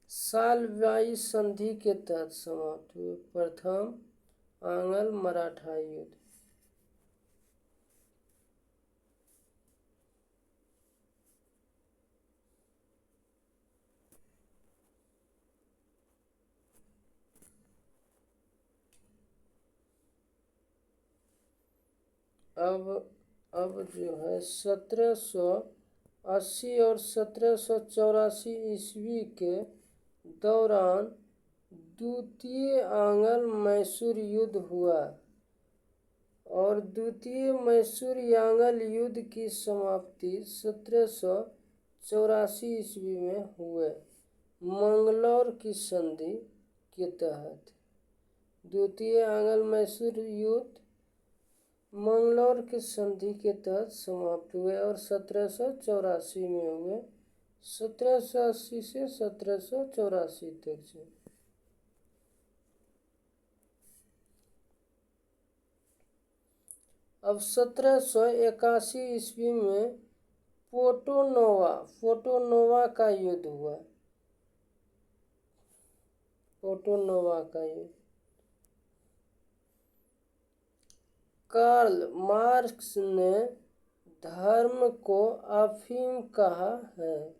सालवाई संधि के तहत समाप्त हुए प्रथम आंग्ल मराठा युद्ध। अब जो है 1780 और 1784 ईस्वी के दौरान द्वितीय आंग्ल मैसूर युद्ध हुआ और द्वितीय मैसूर आंग्ल युद्ध की समाप्ति 1784 ईस्वी में हुए। मंगलौर की संधि के तहत द्वितीय आंग्ल मैसूर युद्ध मंगलौर की संधि के तहत समाप्त हुए और 1784 में हुए। 1780 से 1784 तक से। अब 1781 ईस्वी में पोर्टो-नोवा का युद्ध हुआ। कार्ल मार्क्स ने धर्म को अफीम कहा है।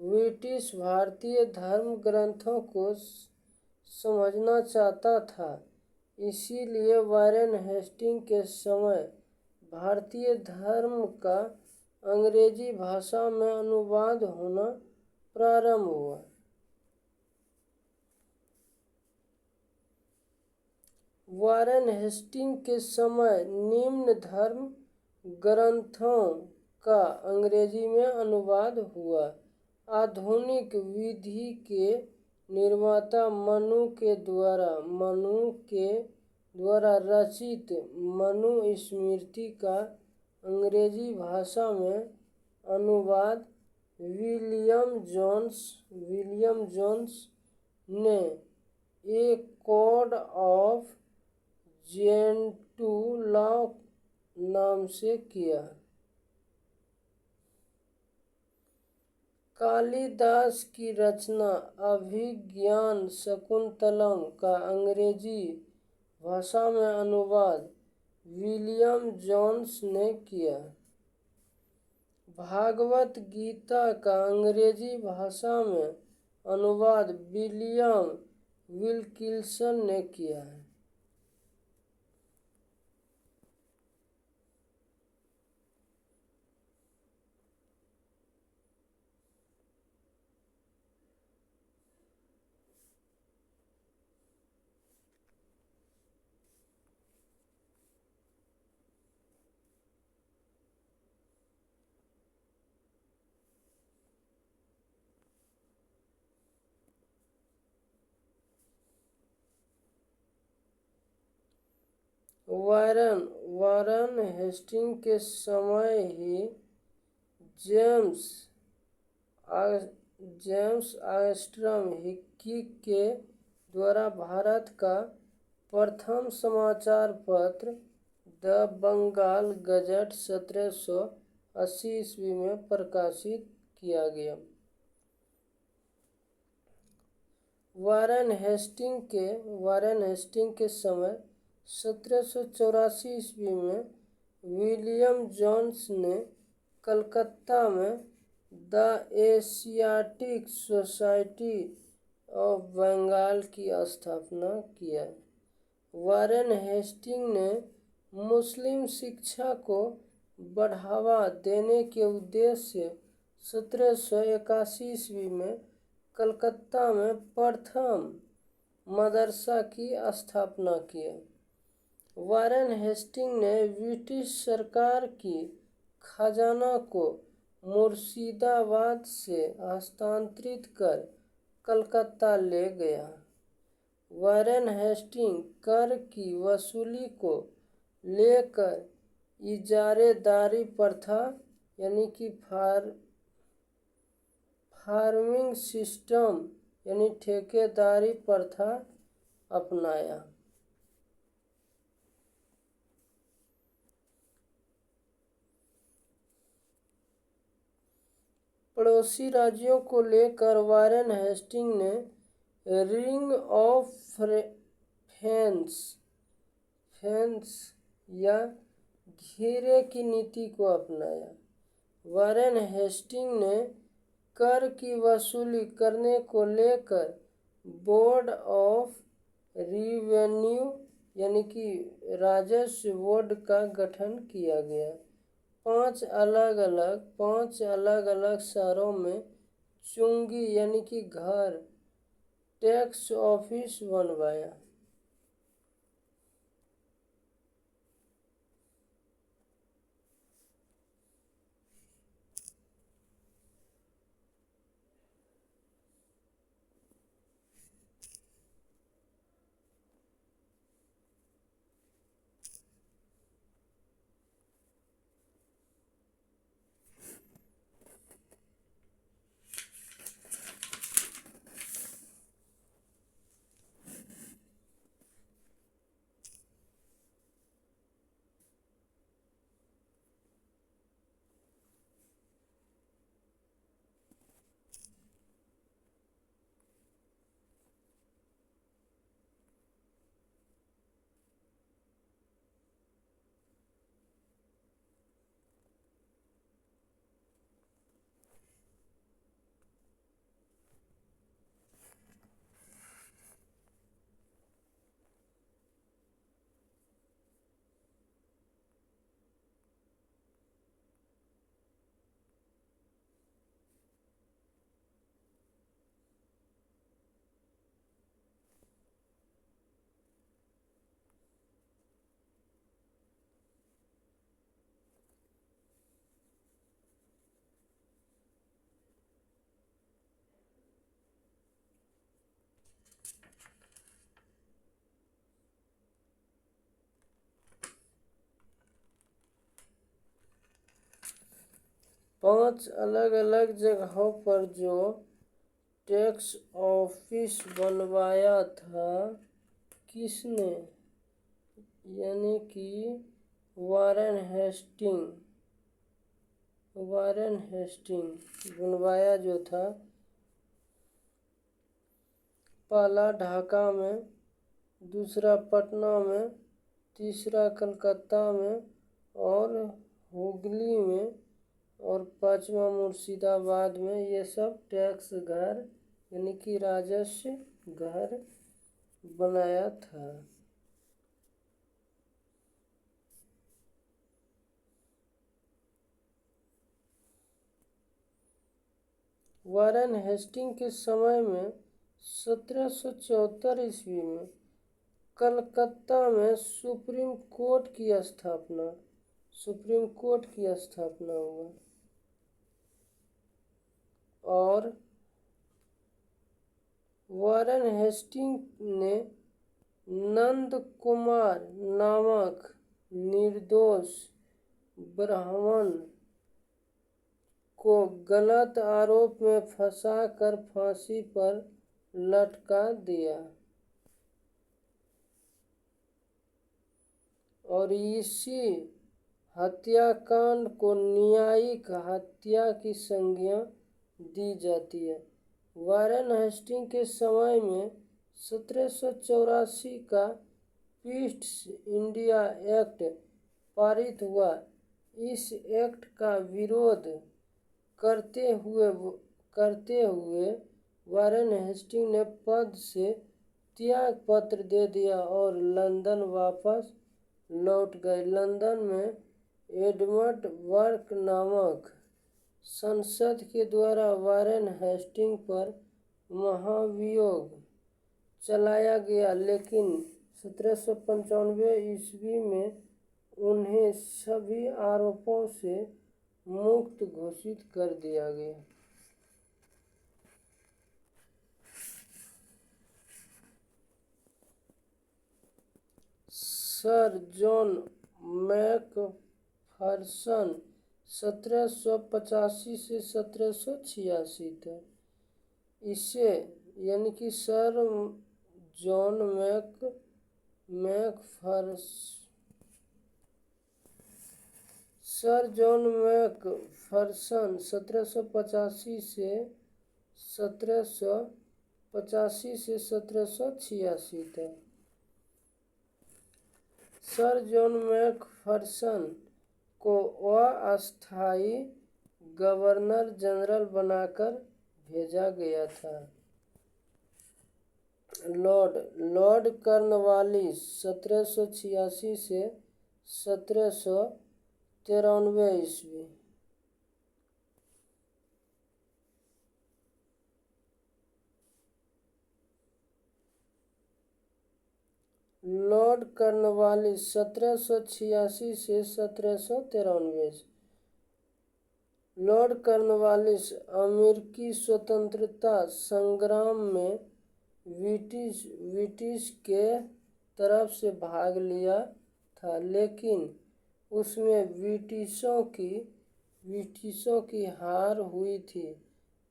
ब्रिटिश भारतीय धर्म ग्रंथों को समझना चाहता था, इसीलिए वारेन हेस्टिंग के समय भारतीय धर्म का अंग्रेजी भाषा में अनुवाद होना प्रारंभ हुआ। वारेन हेस्टिंग के समय निम्न धर्म ग्रंथों का अंग्रेजी में अनुवाद हुआ। आधुनिक विधि के निर्माता मनु के द्वारा रचित मनुस्मृति का अंग्रेजी भाषा में अनुवाद विलियम जोन्स ने ए कोड ऑफ जेंटुलॉ नाम से किया। कालिदास की रचना अभिज्ञान शकुंतलम का अंग्रेजी भाषा में अनुवाद विलियम जोन्स ने किया। भागवत गीता का अंग्रेजी भाषा में अनुवाद विलियम विल्किंसन ने किया है। वारन हेस्टिंग के समय ही जेम्स आर्मस्ट्रांग हिक्की के द्वारा भारत का प्रथम समाचार पत्र द बंगाल गजट 1780 ईस्वी में प्रकाशित किया गया। वारन हेस्टिंग के समय 1784 ईस्वी में विलियम जोन्स ने कलकत्ता में the Asiatic Society of Bengal की स्थापना किया। वारन हेस्टिंग ने मुस्लिम शिक्षा को बढ़ावा देने के उद्देश्य से 1781 ईस्वी में कलकत्ता में प्रथम मदरसा की स्थापना की। वारन हेस्टिंग ने ब्रिटिश सरकार की खजाना को मुर्शिदाबाद से हस्तांतरित कर कलकत्ता ले गया। वारन हेस्टिंग कर की वसूली को लेकर इजारेदारी प्रथा यानी कि फार्मिंग सिस्टम यानी ठेकेदारी प्रथा अपनाया। पड़ोसी राज्यों को लेकर वारन हेस्टिंग ने रिंग ऑफ फेंस या घेरे की नीति को अपनाया। वारन हेस्टिंग ने कर की वसूली करने को लेकर बोर्ड ऑफ रिवेन्यू यानी कि राजस्व बोर्ड का गठन किया गया। 5 अलग अलग शहरों में चुंगी यानी कि घर टैक्स ऑफिस बनवाया। 5 अलग अलग जगहों पर जो टैक्स ऑफिस बनवाया था किसने, यानी कि वारेन हेस्टिंग बनवाया जो था। पहला ढाका में, दूसरा पटना में, तीसरा कलकत्ता में और हुगली में और पांचवा मुर्शिदाबाद में। ये सब टैक्स घर यानी कि राजस्व घर बनाया था। वारेन हेस्टिंग के समय में 1774 ईस्वी में कलकत्ता में सुप्रीम कोर्ट की स्थापना हुआ और वारेन हेस्टिंग ने नंद कुमार नामक निर्दोष ब्राह्मण को गलत आरोप में फंसाकर फांसी पर लटका दिया और इसी हत्याकांड को न्यायिक हत्या की संज्ञा दी जाती है। वारेन हेस्टिंग के समय में 1784 का ईस्ट इंडिया एक्ट पारित हुआ। इस एक्ट का विरोध करते हुए वारेन हेस्टिंग ने पद से त्याग पत्र दे दिया और लंदन वापस लौट गए। लंदन में एडमंड बर्क नामक सांसद के द्वारा वारेन हेस्टिंग पर महाभियोग चलाया गया, लेकिन 1795 ईस्वी में उन्हें सभी आरोपों से मुक्त घोषित कर दिया गया। सर जॉन मैकफर्सन 1785 से 1786 तक। इसे यानी कि सर जॉन मैकफर्सन 1785 से 1786 तक। सर जॉन मैकफर्सन को अस्थायी गवर्नर जनरल बनाकर भेजा गया था। लॉर्ड कॉर्नवालिस 1786 से 1793 ईस्वी। लॉर्ड कॉर्नवालिस 1786 से 1793। लॉर्ड कॉर्नवालिस अमेरिकी स्वतंत्रता संग्राम में ब्रिटिश के तरफ से भाग लिया था, लेकिन उसमें ब्रिटिशों की हार हुई थी।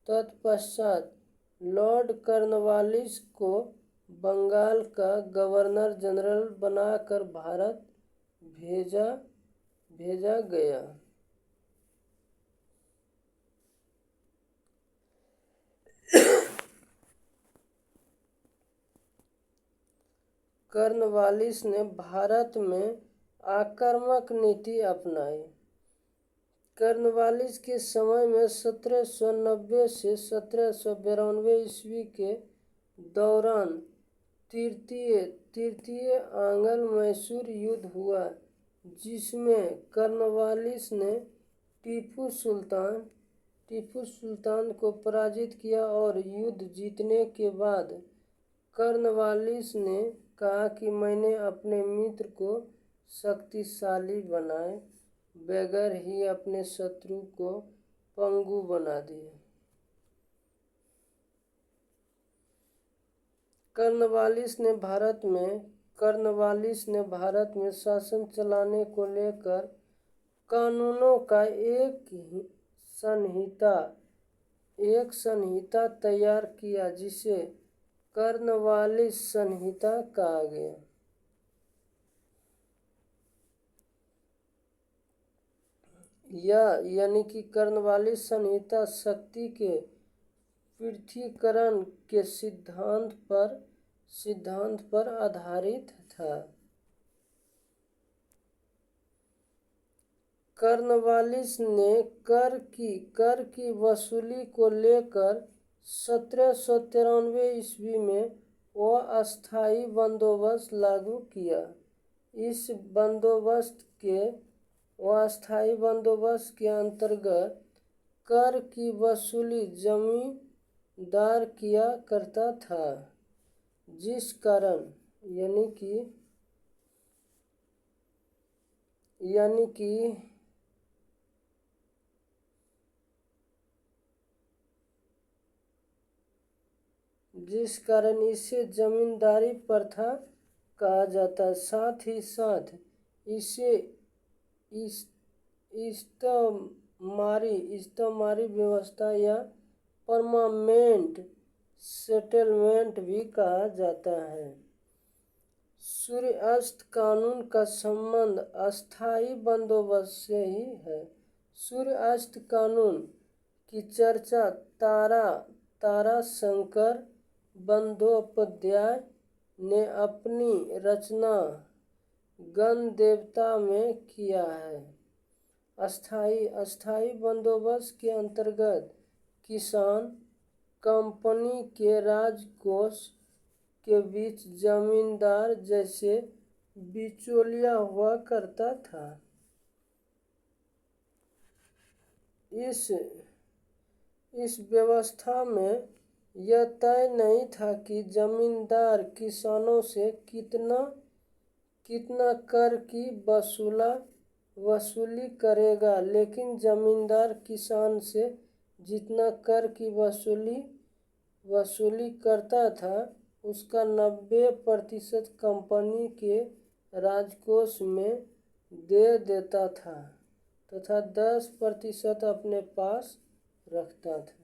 तत्पश्चात लॉर्ड कॉर्नवालिस को बंगाल का गवर्नर जनरल बनाकर भारत भेजा गया। कॉर्नवालिस ने भारत में आक्रामक नीति अपनाई। कॉर्नवालिस के समय में 1790 से 1792 ईस्वी के दौरान तृतीय आंग्ल मैसूर युद्ध हुआ, जिसमें कॉर्नवालिस ने टीपू सुल्तान को पराजित किया और युद्ध जीतने के बाद कॉर्नवालिस ने कहा कि मैंने अपने मित्र को शक्तिशाली बनाए बगैर ही अपने शत्रु को पंगु बना दिया। कॉर्नवालिस ने भारत में शासन चलाने को लेकर कानूनों का एक संहिता एक संहिता तैयार किया जिसे कर्नवालिस संहिता कहा गया। यह यानी कि कर्नवालिस संहिता शक्ति के पृथक्करण के सिद्धांत पर आधारित था। कर्नवालिस ने कर की वसूली को लेकर 1793 ईस्वी में अस्थायी बंदोबस्त लागू किया। इस अस्थायी बंदोबस्त के अंतर्गत कर की वसूली जमींदार किया करता था, जिस कारण इसे जमींदारी प्रथा कहा जाता है। साथ ही साथ इसे इस्तमारी व्यवस्था या परमानेंट सेटलमेंट भी कहा जाता है। सूर्यास्त कानून का संबंध अस्थायी बंदोबस्त से ही है। सूर्यास्त कानून की चर्चा ताराशंकर बंदोपाध्याय ने अपनी रचना गणदेवता में किया है। अस्थायी बंदोबस्त के अंतर्गत किसान कंपनी के राजकोष के बीच जमींदार जैसे बिचौलिया हुआ करता था। इस व्यवस्था में यह तय नहीं था कि जमींदार किसानों से कितना कर की वसूली करेगा, लेकिन जमींदार किसान से जितना कर की वसूली करता था उसका 90% कंपनी के राजकोष में दे देता था तथा 10% अपने पास रखता था।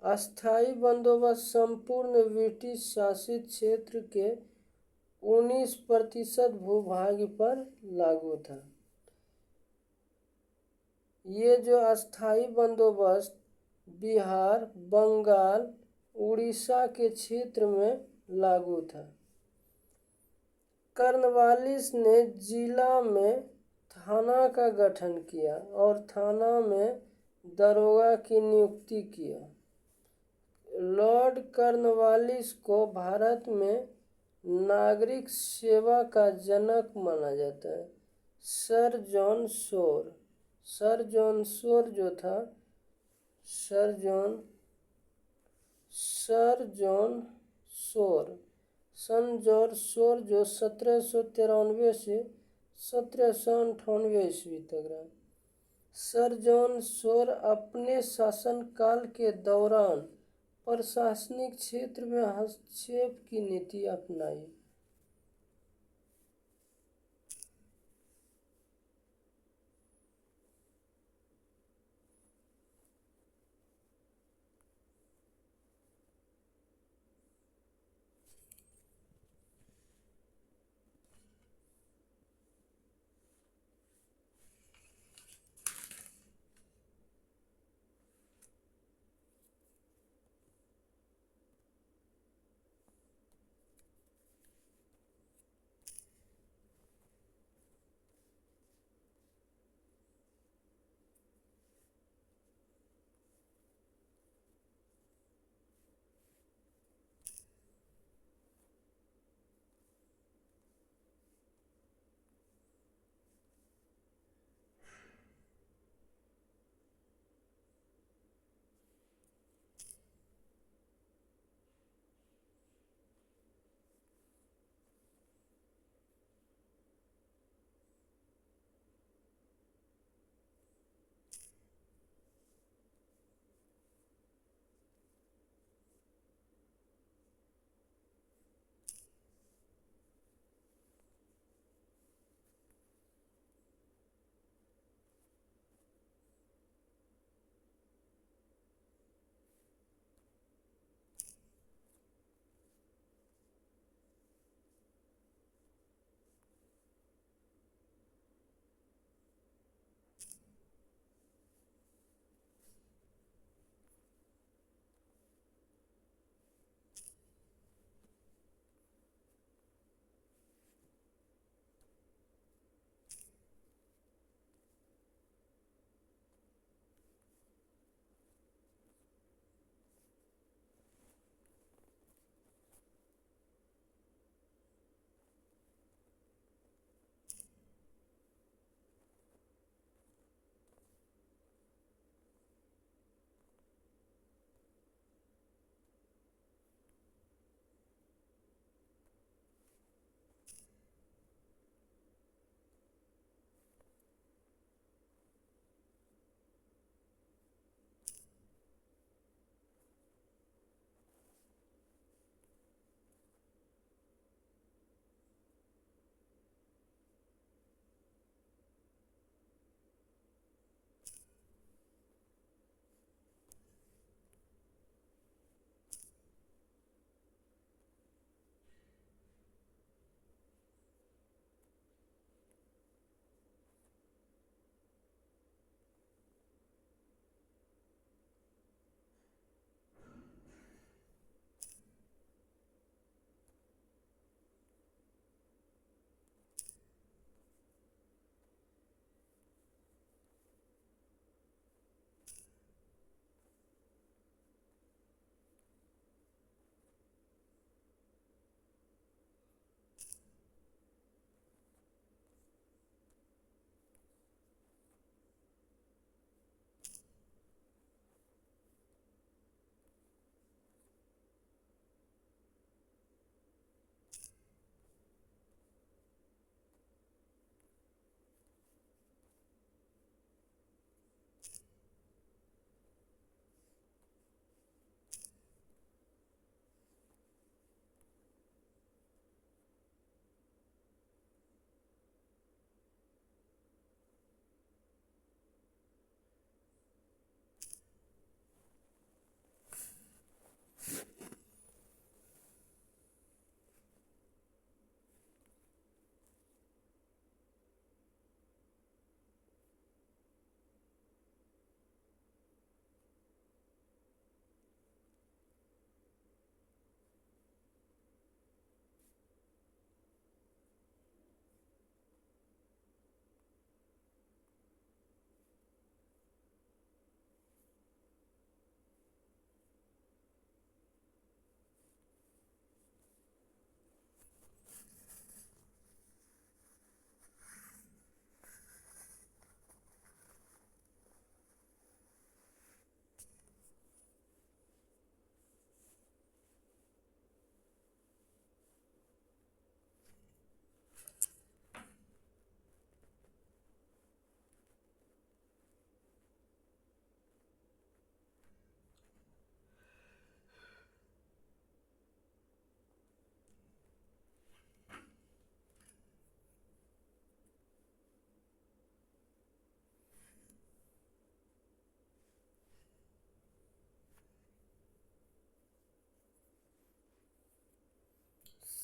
अस्थायी बंदोबस्त संपूर्ण ब्रिटिश शासित क्षेत्र के 19% भूभाग पर लागू था। ये जो अस्थायी बंदोबस्त बिहार, बंगाल, उड़ीसा के क्षेत्र में लागू था। कर्नवालिस ने जिला में थाना का गठन किया और थाना में दरोगा की नियुक्ति किया। लॉर्ड कर्नवालिस को भारत में नागरिक सेवा का जनक माना जाता है। सर जॉन शोर जो 1793 से 1798 ईस्वी तक रहा। सर जॉन शोर अपने शासनकाल के दौरान प्रशासनिक क्षेत्र में हस्तक्षेप की नीति अपनाई।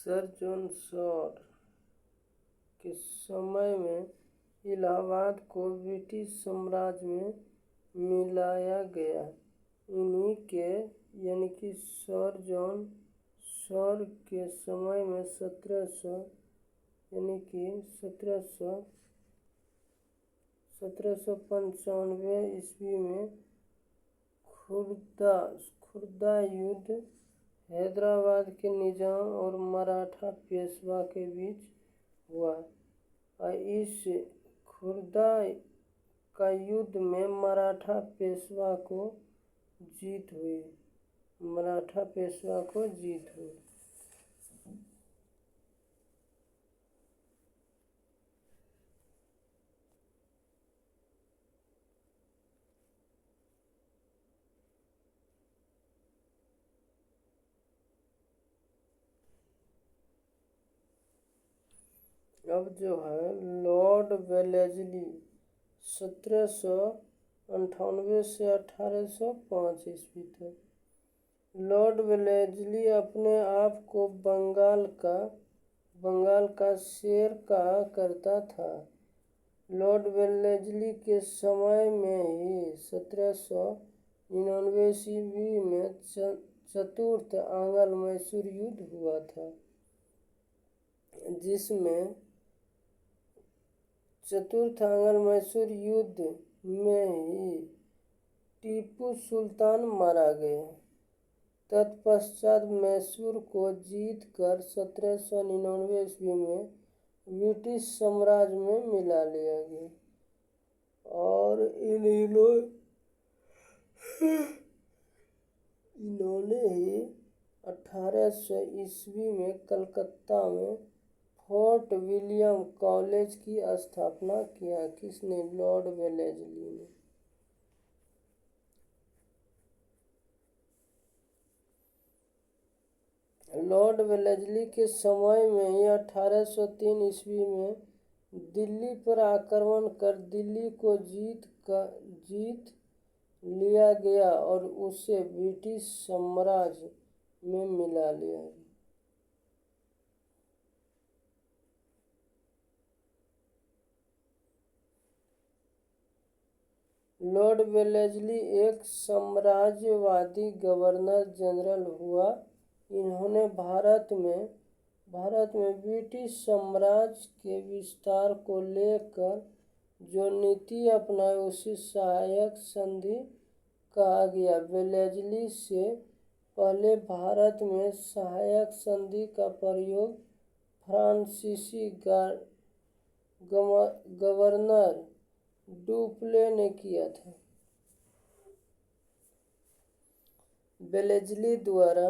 सर जॉन शॉर के समय में इलाहाबाद को ब्रिटिश साम्राज्य में मिलाया गया। इन्हीं के यानी कि सर जॉन शॉर के समय में 1795 ईस्वी में खुर्दा युद्ध हैदराबाद के निजाम और मराठा पेशवा के बीच हुआ। इस खुर्दा का युद्ध में मराठा पेशवा को जीत हुई। अब जो है लॉर्ड वेलेस्ली 1798 से 1805 ईस्वी तक। लॉर्ड वेलेस्ली अपने आप को बंगाल का शेर कहा करता था। लॉर्ड वेलेस्ली के समय में ही 1799 ईस्वी में चतुर्थ आंग्ल मैसूर युद्ध हुआ था, जिसमें चतुर्थ आंग्ल मैसूर युद्ध में ही टीपू सुल्तान मारा गया। तत्पश्चात मैसूर को जीतकर 1799 ईस्वी में ब्रिटिश साम्राज्य में मिला लिया गया और इन्होंने ही 1800 ईस्वी में कलकत्ता में फोर्ट विलियम कॉलेज की स्थापना किया। किसने? लॉर्ड वेलेस्ली ने। लॉर्ड वेलेस्ली के समय में ही 1803 ईस्वी में दिल्ली पर आक्रमण कर दिल्ली को जीत लिया गया और उसे ब्रिटिश साम्राज्य में मिला लिया गया। लॉर्ड वेलेस्ली एक साम्राज्यवादी गवर्नर जनरल हुआ। इन्होंने भारत में ब्रिटिश साम्राज्य के विस्तार को लेकर जो नीति अपनाई उसे सहायक संधि कहा गया। वेलेस्ली से पहले भारत में सहायक संधि का प्रयोग फ्रांसीसी गवर्नर डुप्ले ने किया था। वेलेस्ली द्वारा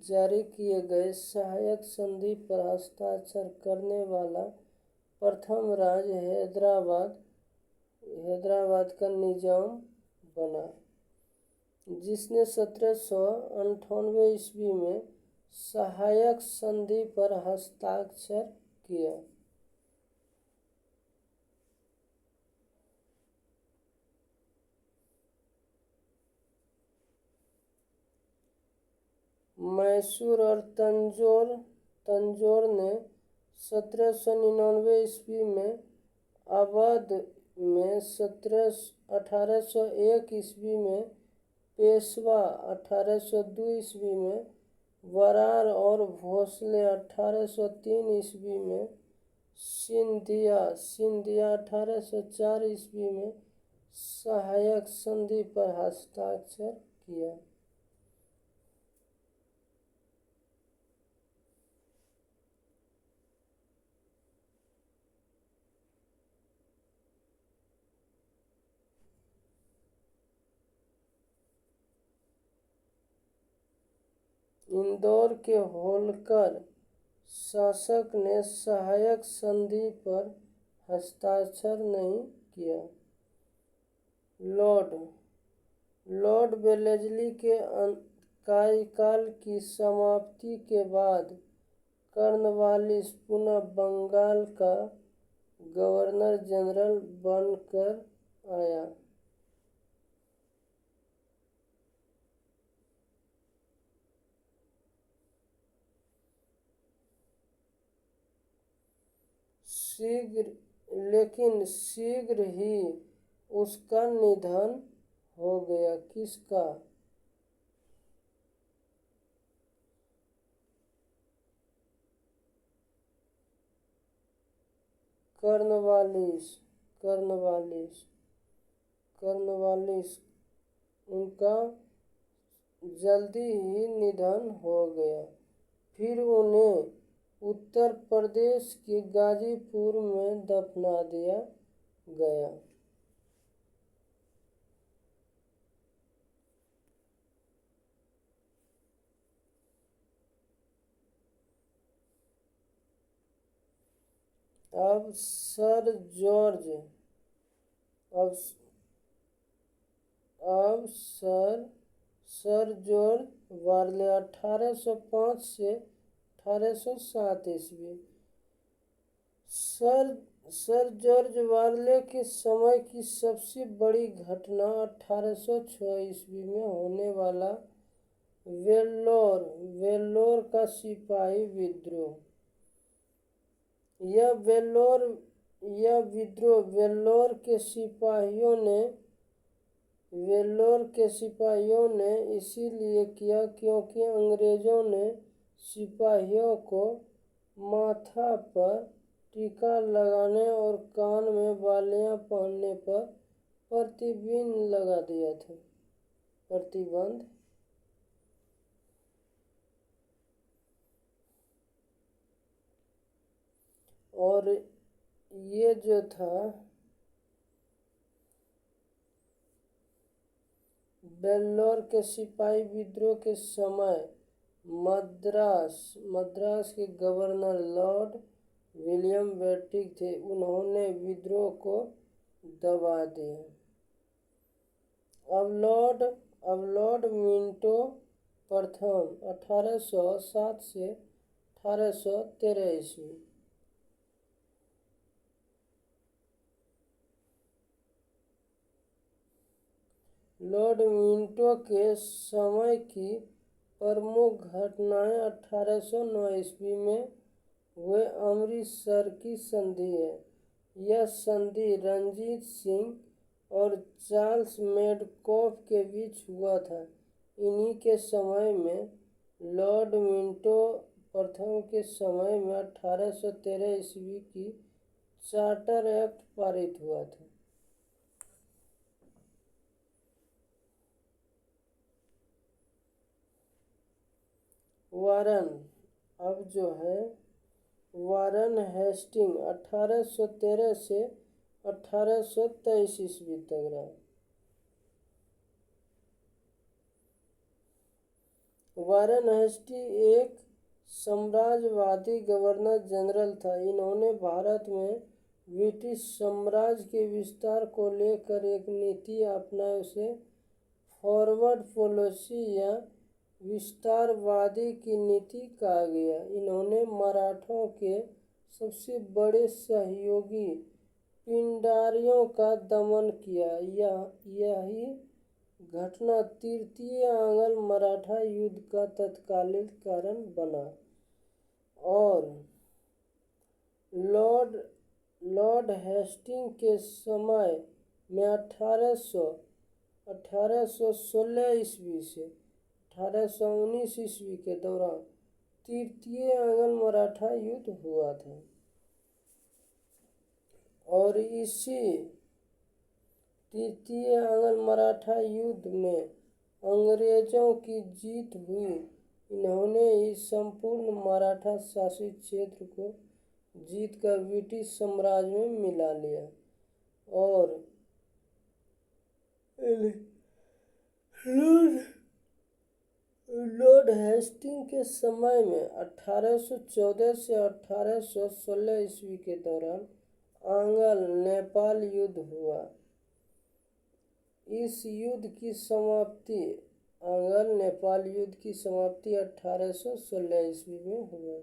जारी किए गए सहायक संधि पर हस्ताक्षर करने वाला प्रथम राज्य हैदराबाद का निजाम बना, जिसने 1798 ईस्वी में सहायक संधि पर हस्ताक्षर किया। मैसूर और तंजौर ने 1799 ईस्वी में, अवध में 1801 ईस्वी में, पेशवा 1802 ईस्वी में, बरार और भोसले 1803 ईस्वी में, सिंधिया 1804 ईस्वी में सहायक संधि पर हस्ताक्षर किया। इंदौर के होलकर शासक ने सहायक संधि पर हस्ताक्षर नहीं किया। लॉर्ड वेलेस्ली के कार्यकाल की समाप्ति के बाद कॉर्नवालिस पुनः बंगाल का गवर्नर जनरल बनकर आया। शीघ्र ही उसका निधन हो गया। किसका? कॉर्नवालिस उनका जल्दी ही निधन हो गया। फिर उन्हें उत्तर प्रदेश के गाजीपुर में दफना दिया गया। अब सर जॉर्ज वारले 1805 से 1807 ईस्वी। सर जॉर्ज वारले के समय की सबसे बड़ी घटना 1806 ईस्वी में होने वाला वेल्लोर का सिपाही विद्रोह। यह विद्रोह वेल्लोर के सिपाहियों ने इसीलिए किया क्योंकि अंग्रेजों ने सिपाहियों को माथा पर टीका लगाने और कान में बालियां पहनने पर प्रतिबंध लगा दिया था। और ये जो था वेल्लोर के सिपाही विद्रोह के समय मद्रास के गवर्नर लॉर्ड विलियम बेंटिक थे। उन्होंने विद्रोह को दबा दिया। अब लॉर्ड मिंटो प्रथम 1807 से 1813 ईस्वी। लॉर्ड मिंटो के समय की प्रमुख घटनाएं 1809 ईस्वी में हुए अमृतसर की संधि है। यह संधि रणजीत सिंह और चार्ल्स मेडकॉफ के बीच हुआ था। इन्हीं के समय में लॉर्ड मिंटो प्रथम के समय में 1813 ईस्वी की चार्टर एक्ट पारित हुआ था। वारन हेस्टिंग 1813 से 1823 ईस्वी तक रहा। वारन हेस्टिंग एक साम्राज्यवादी गवर्नर जनरल था। इन्होंने भारत में ब्रिटिश साम्राज्य के विस्तार को लेकर एक नीति अपनाई। उसे फॉरवर्ड पॉलिसी या विस्तारवादी की नीति कहा गया। इन्होंने मराठों के सबसे बड़े सहयोगी पिंडारियों का दमन किया। यही घटना तृतीय आंग्ल मराठा युद्ध का तत्कालीन कारण बना और लॉर्ड हेस्टिंग के समय में 1816 ईस्वी से 1819 ईस्वी के दौरान तृतीय आंग्ल मराठा युद्ध हुआ था और इसी तृतीय आंग्ल मराठा युद्ध में अंग्रेजों की जीत हुई। इन्होंने इस संपूर्ण मराठा शासित क्षेत्र को जीतकर ब्रिटिश साम्राज्य में मिला लिया और लॉर्ड हेस्टिंग के समय में 1814 से 1816 ईस्वी के दौरान आंग्ल नेपाल युद्ध हुआ। इस युद्ध की समाप्ति आंग्ल नेपाल युद्ध की समाप्ति 1816 ईस्वी में हुआ।